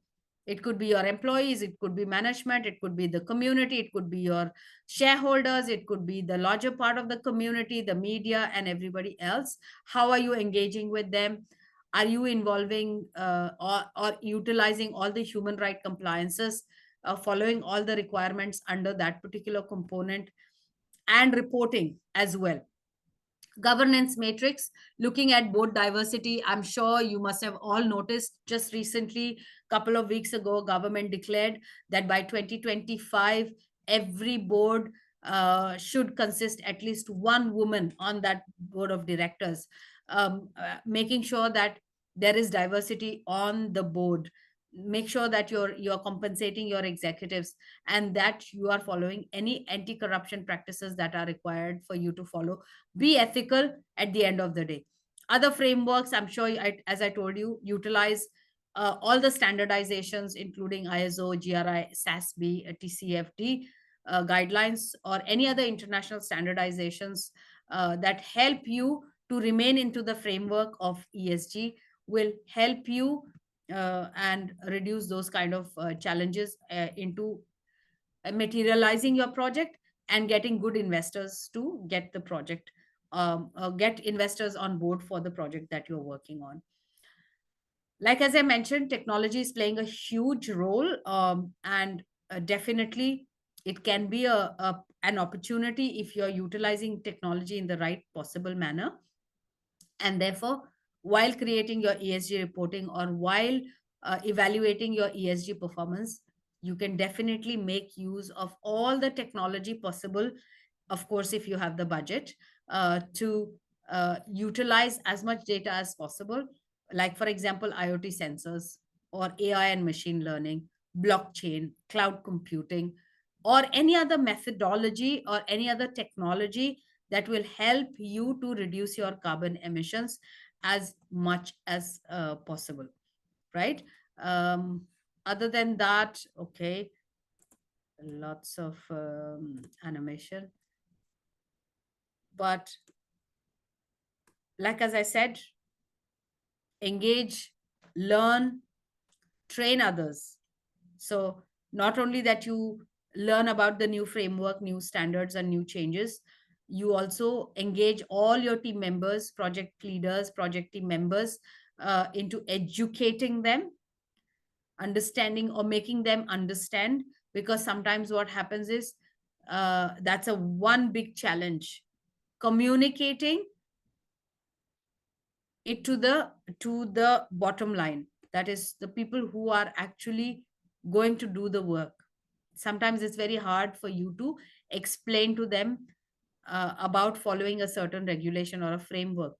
it could be your employees, it could be management, it could be the community, it could be your shareholders, it could be the larger part of the community, the media, and everybody else. How are you engaging with them? Are you involving or utilizing all the human right compliances, following all the requirements under that particular component, and reporting as well? Governance matrix, looking at board diversity. I'm sure you must have all noticed just recently, couple of weeks ago, government declared that by 2025 every board should consist at least one woman on that board of directors, making sure that there is diversity on the board. Make sure that you're compensating your executives, and that you are following any anti corruption practices that are required for you to follow. Be ethical at the end of the day. Other frameworks, I'm sure, as I told you, utilize all the standardizations, including ISO, GRI, SASB, TCFD guidelines, or any other international standardizations that help you to remain into the framework of ESG, will help you and reduce those kind of challenges into materializing your project and getting good investors to get the project, get investors on board for the project that you're working on. Like as I mentioned, technology is playing a huge role, and definitely it can be an opportunity if you're utilizing technology in the right possible manner. And therefore, while creating your ESG reporting, or while evaluating your ESG performance, you can definitely make use of all the technology possible, of course, if you have the budget, to utilize as much data as possible. Like, for example, IoT sensors, or AI and machine learning, blockchain, cloud computing, or any other methodology or any other technology that will help you to reduce your carbon emissions as much as possible, right? um, Other than that, okay, lots of animation, but like as I said, engage, learn, train others. So not only that you learn about the new framework, new standards, and new changes, you also engage all your team members, project leaders, project team members, into educating them, understanding, or making them understand. Because sometimes what happens is, that's a one big challenge, communicating it to the bottom line, that is the people who are actually going to do the work. Sometimes it's very hard for you to explain to them about following a certain regulation or a framework.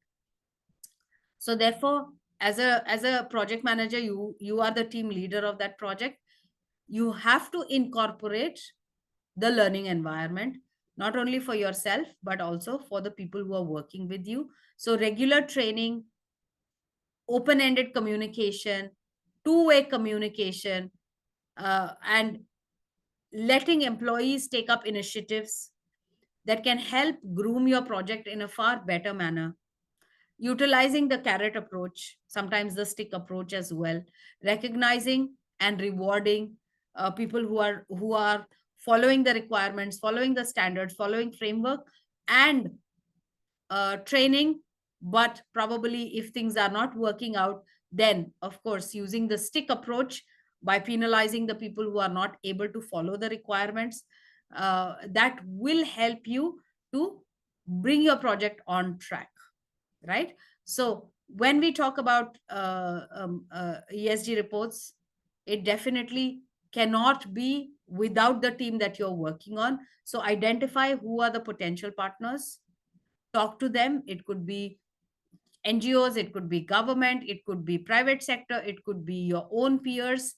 So therefore, as a project manager, you are the team leader of that project. You have to incorporate the learning environment, not only for yourself but also for the people who are working with you. So regular training, open ended communication, two-way communication, and letting employees take up initiatives that can help groom your project in a far better manner. Utilizing the carrot approach, sometimes the stick approach as well, recognizing and rewarding people who are following the requirements, following the standards, following framework, and training. But probably if things are not working out, then of course using the stick approach by penalizing the people who are not able to follow the requirements, that will help you to bring your project on track, right? So when we talk about ESG reports, it definitely cannot be without the team that you're working on. So identify who are the potential partners, talk to them. It could be NGOs, it could be government, it could be private sector, it could be your own peers.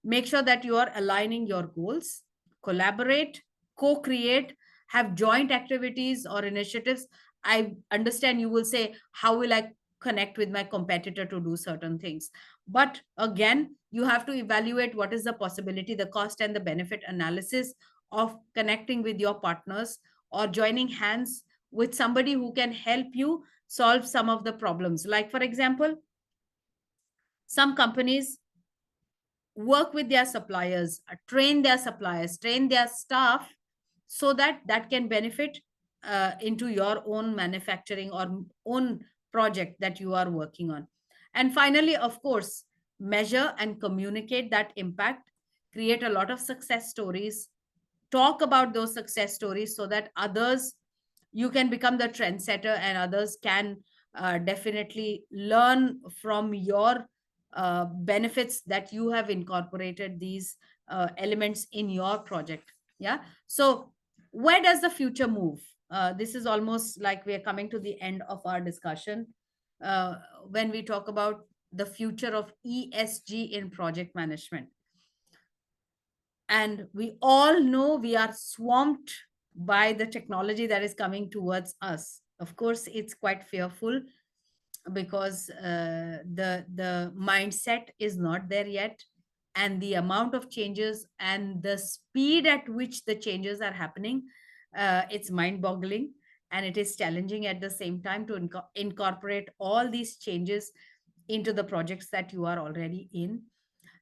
Make sure that you are aligning your goals, collaborate, co create, have joint activities or initiatives. I understand you will say, how will I connect with my competitor to do certain things? But again, you have to evaluate what is the possibility, the cost, and the benefit analysis of connecting with your partners or joining hands with somebody who can help you solve some of the problems. Like, for example, some companies work with their suppliers, train their suppliers, train their staff, so that that can benefit into your own manufacturing or own project that you are working on. And finally, of course, measure and communicate that impact, create a lot of success stories, talk about those success stories so that others you can become the trendsetter, and others can definitely learn from your benefits that you have incorporated these elements in your project. Yeah. So where does the future move? This is almost like we are coming to the end of our discussion. uh, when we talk about the future of ESG in project management, and we all know we are swamped by the technology that is coming towards us. Of course, it's quite fearful because the mindset is not there yet, and the amount of changes and the speed at which the changes are happening, it's mind boggling, and it is challenging at the same time to incorporate all these changes into the projects that you are already in.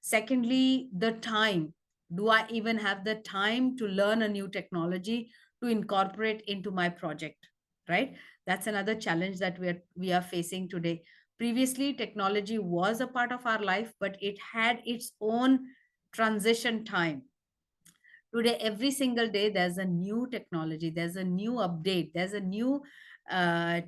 Secondly, the time. Do I even have the time to learn a new technology to incorporate into my project? Right? That's another challenge that we are facing today. Previously, technology was a part of our life, but it had its own transition time. Today, every single day, there's a new technology, there's a new update, there's a new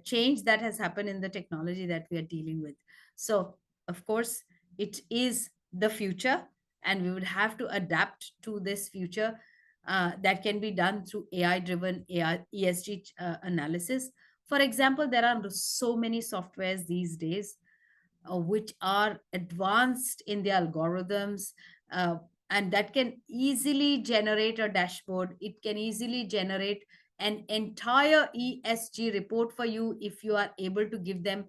change that has happened in the technology that we are dealing with. So of course, it is the future, and we would have to adapt to this future. That can be done through AI driven AI ESG analysis. For example, there are so many softwares these days which are advanced in the algorithms, uh, and that can easily generate a dashboard. It can easily generate an entire ESG report for you if you are able to give them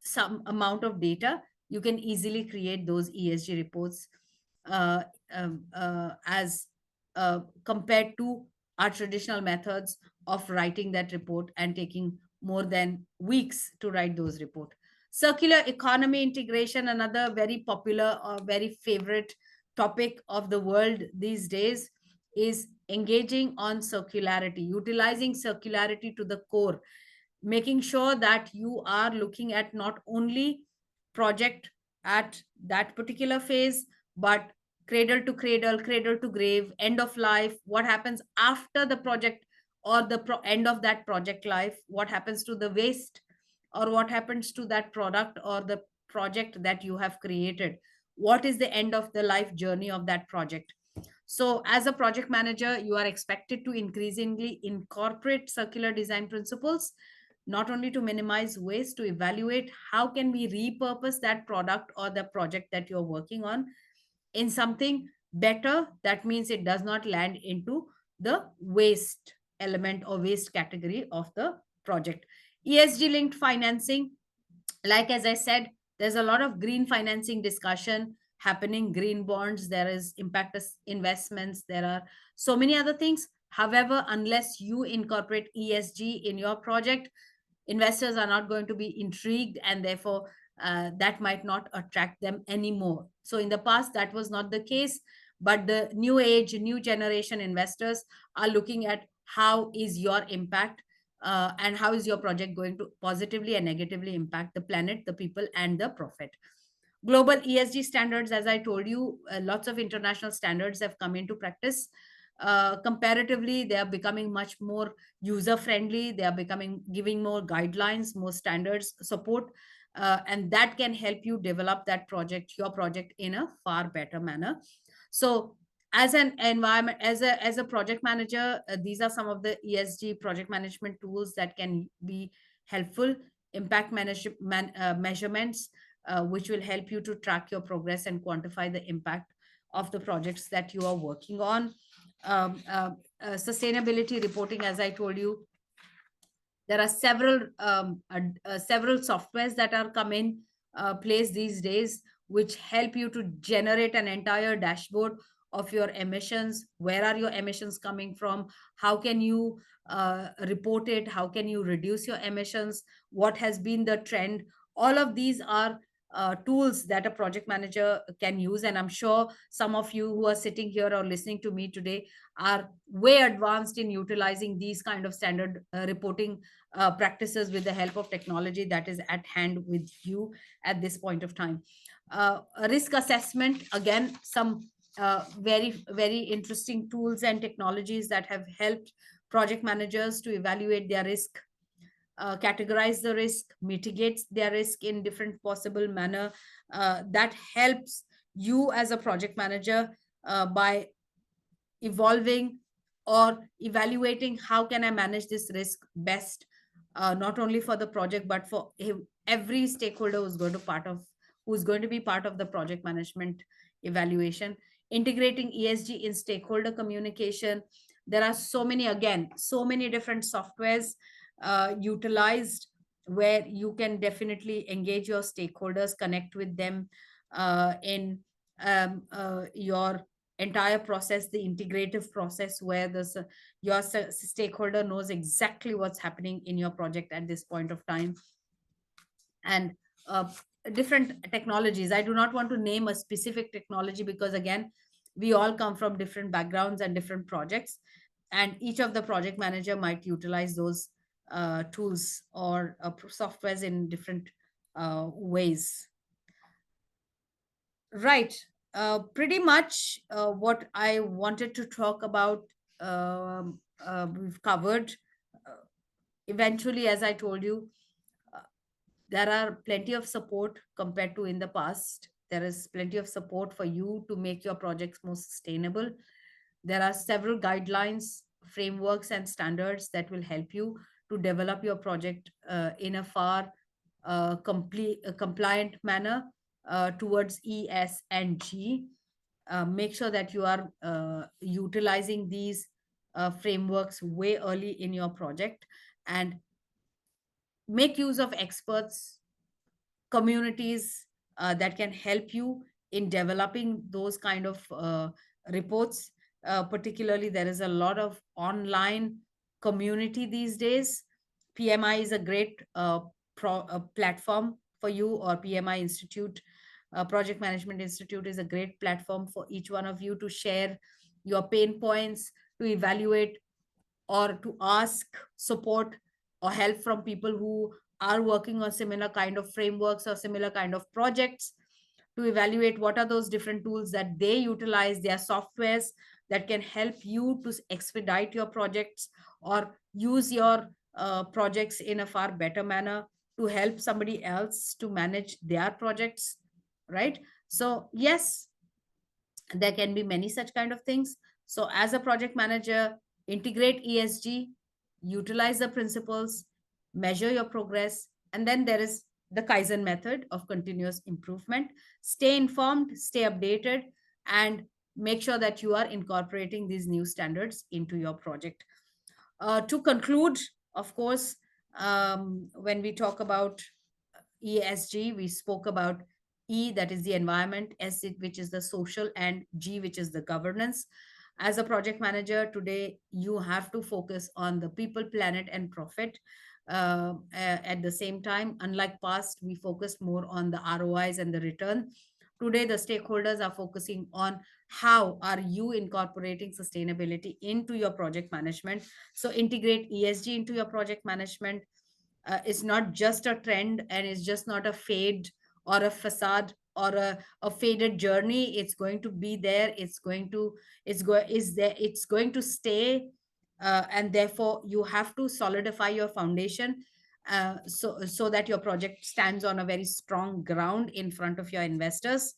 some amount of data. You can easily create those ESG reports uh, as compared to our traditional methods of writing that report and taking more than weeks to write those report. Circular economy integration, another very popular or very favorite topic of the world these days, is engaging on circularity, utilizing circularity to the core, making sure that you are looking at not only project at that particular phase, but cradle to grave, end of life, what happens after the project, or the end of that project life, what happens to the waste, or what happens to that product or the project that you have created, what is the end of the life journey of that project. So as a project manager, you are expected to increasingly incorporate circular design principles, not only to minimize waste, to evaluate how can we repurpose that product or the project that you're working on in something better. That means it does not land into the waste element or waste category of the project. ESG linked financing, like as I said, there's a lot of green financing discussion happening, green bonds, there is investments, there are so many other things. However, unless you incorporate ESG in your project, investors are not going to be intrigued, and therefore that might not attract them anymore. So in the past that was not the case, but the new age, new generation investors are looking at how is your impact, and how is your project going to positively and negatively impact the planet, the people, and the profit. Global ESG standards, as I told you, lots of international standards have come into practice. Comparatively, they are becoming much more user friendly, they are becoming giving more guidelines, more standards support, and that can help you develop that project, your project, in a far better manner. So as an environment, as a project manager, these are some of the ESG project management tools that can be helpful. Impact measurements, which will help you to track your progress and quantify the impact of the projects that you are working on. um, uh, Sustainability reporting, as I told you, there are several softwares that are coming place these days, which help you to generate an entire dashboard of your emissions. Where are your emissions coming from? How can you report it? How can you reduce your emissions? What has been the trend? All of these are tools that a project manager can use, and I'm sure some of you who are sitting here or listening to me today are way advanced in utilizing these kind of standard reporting practices with the help of technology that is at hand with you at this point of time. A risk assessment, again, some very interesting tools and technologies that have helped project managers to evaluate their risk, categorize the risk, mitigates their risk in different possible manner. That helps you as a project manager by evolving or evaluating how can I manage this risk best, not only for the project but for every stakeholder who's going to be part of the project management evaluation. Integrating ESG in stakeholder communication. There are so many, again, so many different softwares utilized where you can definitely engage your stakeholders, connect with them in your entire process, the integrative process, where your stakeholder knows exactly what's happening in your project at this point of time. And uh, different technologies, I do not want to name a specific technology because again, we all come from different backgrounds and different projects, and each of the project manager might utilize those tools or softwares in different ways. Right. Pretty much what I wanted to talk about, we've covered. Uh, Eventually, as I told you, uh, there are plenty of support compared to in the past. There is plenty of support for you to make your projects more sustainable. There are several guidelines, frameworks, and standards that will help you to develop your project in a far compliant manner towards E, S, and G. Make sure that you are utilizing these frameworks way early in your project, and make use of experts, communities that can help you in developing those kind of reports. Particularly, there is a lot of online community these days. PMI is a great platform for you, or PMI Institute, Project Management Institute, is a great platform for each one of you to share your pain points, to evaluate or to ask support or help from people who are working on similar kind of frameworks or similar kind of projects, to evaluate what are those different tools that they utilize, their softwares that can help you to expedite your projects or use your projects in a far better manner to help somebody else to manage their projects, right? So yes, there can be many such kind of things. So as a project manager, integrate ESG, utilize the principles, measure your progress, and then there is the Kaizen method of continuous improvement. Stay informed, stay updated, and make sure that you are incorporating these new standards into your project. To conclude, of course, when we talk about ESG, we spoke about E, that is the environment, S, which is the social, and G, which is the governance. As a project manager today, you have to focus on the people, planet, and profit. At the same time, unlike past, we focused more on the ROIs and the return. Today, the stakeholders are focusing on how are you incorporating sustainability into your project management. So integrate ESG into your project management. It's not just a trend, and it's just not a fade or a facade or a faded journey. It's going to be there. It's going to stay, and therefore you have to solidify your foundation, so that your project stands on a very strong ground in front of your investors.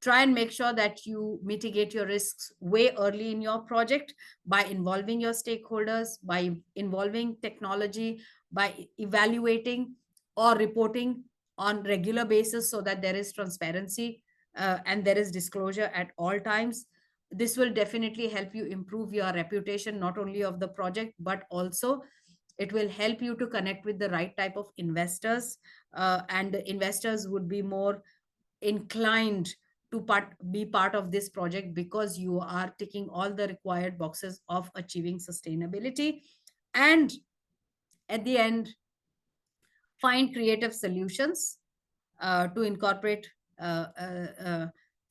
Try and make sure that you mitigate your risks way early in your project by involving your stakeholders, by involving technology, by evaluating or reporting on regular basis so that there is transparency and there is disclosure at all times. This will definitely help you improve your reputation, not only of the project but also it will help you to connect with the right type of investors, and the investors would be more inclined to be part of this project because you are ticking all the required boxes of achieving sustainability. And at the end, find creative solutions to incorporate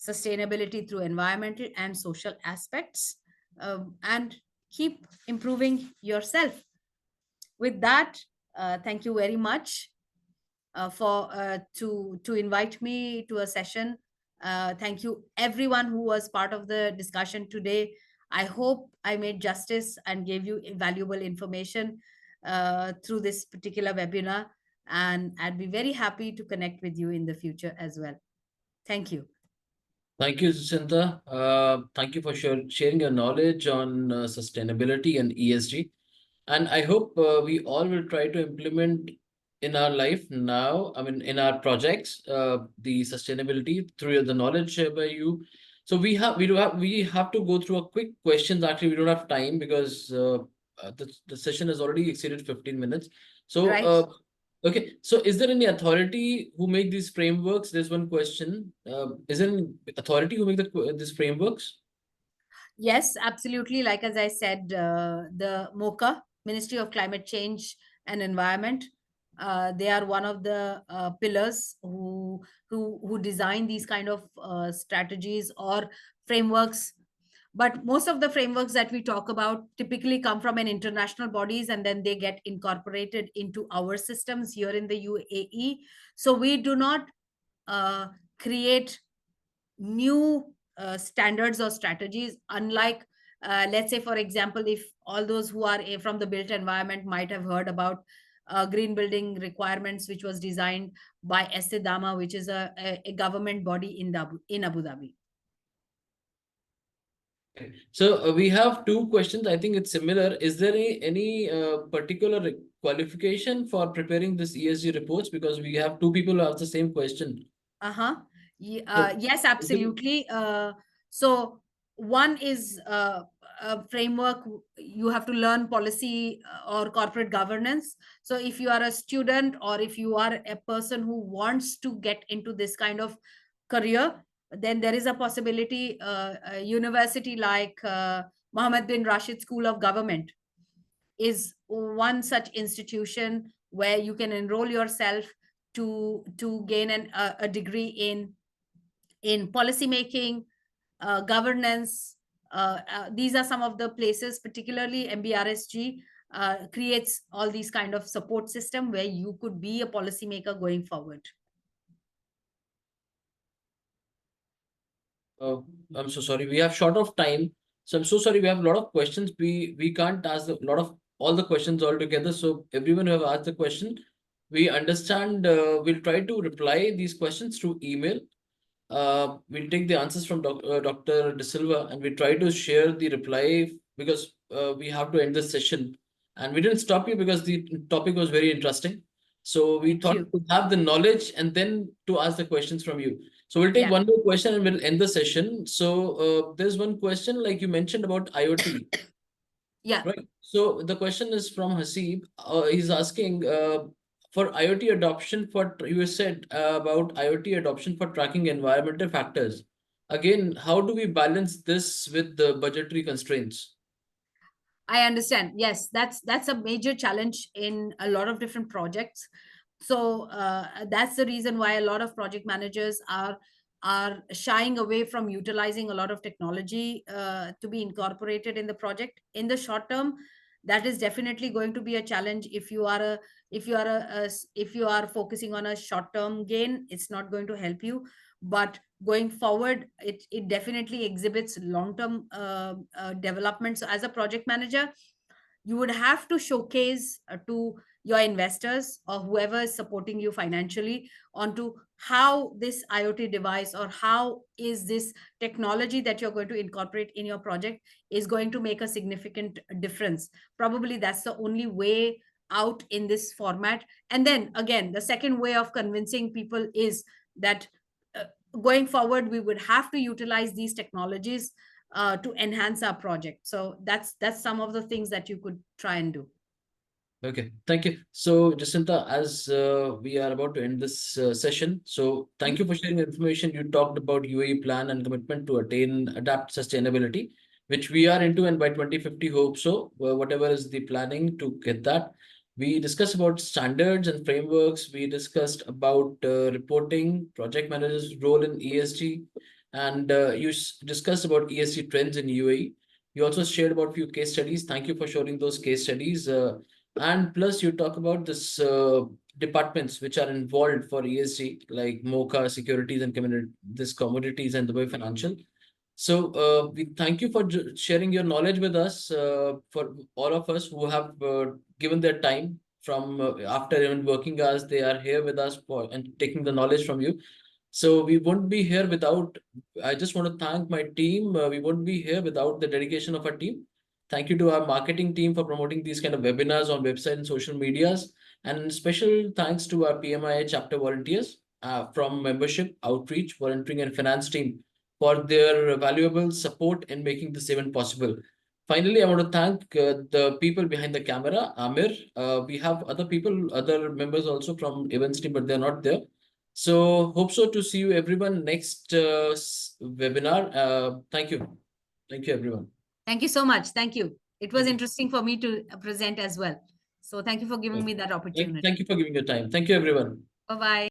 sustainability through environmental and social aspects, and keep improving yourself. With that, thank you very much for to invite me to a session. Thank you everyone who was part of the discussion today. I hope I made justice and gave you valuable information through this particular webinar. And I'd be very happy to connect with you in the future as well. Thank you. Thank you, Jacinta. Thank you for sharing your knowledge on sustainability and ESG. And I hope we all will try to implement in our life now, I mean, in our projects, the sustainability through the knowledge shared by you. So we have to go through a quick questions. Actually, we don't have time because the session has already exceeded 15 minutes. So Right. okay, so is there any authority who make these frameworks? There's one question. Is there any authority who make these frameworks? Yes, absolutely. Like as I said, the MOCA, Ministry of Climate Change and Environment, they are one of the pillars who design these kind of strategies or frameworks. But most of the frameworks that we talk about typically come from an international bodies, and then they get incorporated into our systems here in the UAE. So we do not uh, create new standards or strategies, unlike let's say, for example, if all those who are from the built environment might have heard about green building requirements, which was designed by Estidama, which is a government body in Abu Dhabi. So we have two questions. I think it's similar. Is there any particular qualification for preparing this ESG reports? Because we have two people who have the same question. Uh-huh. So Yes, is it- absolutely. So one is a framework. You have to learn policy or corporate governance. So if you are a student or if you are a person who wants to get into this kind of career, then there is a possibility. A university like Mohammed bin Rashid School of Government is one such institution where you can enroll yourself to gain a degree in policy making, governance. These are some of the places, particularly MBRSG creates all these kind of support system where you could be a policymaker going forward. Uh, I'm so sorry. We have short of time. So I'm so sorry. We have a lot of questions. We can't ask a lot of all the questions all together. So everyone who have asked the question, we understand. We'll try to reply these questions through email. We'll take the answers from Dr. De Silva and we try to share the reply because we have to end this session. And we didn't stop you because the topic was very interesting. So we Thank thought you. to have the knowledge and then to ask the questions from you. So we'll take Yeah. one more question and we'll end the session. So there's one question like you mentioned about IoT. Yeah. Right. So the question is from Hasib. He's asking for IoT adoption for you said about IoT adoption for tracking environmental factors. Again, how do we balance this with the budgetary constraints? I understand. Yes, that's a major challenge in a lot of different projects. So that's the reason why a lot of project managers are shying away from utilizing a lot of technology to be incorporated in the project. In the short term, that is definitely going to be a challenge. If you are focusing on a short term gain, it's not going to help you. But going forward, it definitely exhibits long term development. So as a project manager, you would have to showcase to your investors or whoever is supporting you financially onto how this IoT device or how is this technology that you're going to incorporate in your project is going to make a significant difference. Probably that's the only way out in this format. And then again, the second way of convincing people is that uh, going forward we would have to utilize these technologies to enhance our project. So that's some of the things that you could try and do. Okay, thank you. So, Jacinta, as we are about to end this session, so thank you Mhm. for sharing the information. You talked about UAE plan and commitment to attain adapt sustainability, which we are into, and by 2050, hope so. Whatever is the planning to get that. We discussed about standards and frameworks. We discussed about reporting, project managers' role in ESG, and discussed about ESG trends in UAE. You also shared about few case studies. Thank you for sharing those case studies. And plus, you talk about this departments which are involved for ESG, like MOCA, securities and this commodities and Dubai Financial. So we thank you for sharing your knowledge with us, for all of us who have given their time from after even working hours. They are here with us for and taking the knowledge from you. So we won't be here without. I just want to thank my team. We won't be here without the dedication of our team. Thank you to our marketing team for promoting these kind of webinars on website and social medias. And special thanks to our PMI chapter volunteers from membership, outreach, volunteering, and finance team for their valuable support in making this event possible. Finally, I want to thank the people behind the camera, Amir. We have other people, other members also from events team, but they're not there. So hope so to see you everyone next webinar. Thank you. Thank you, everyone. Thank you so much. Thank you. It was Thank you. interesting for me to present as well. So thank you for giving me that opportunity. Thank you for giving your time. Thank you, everyone. Bye bye.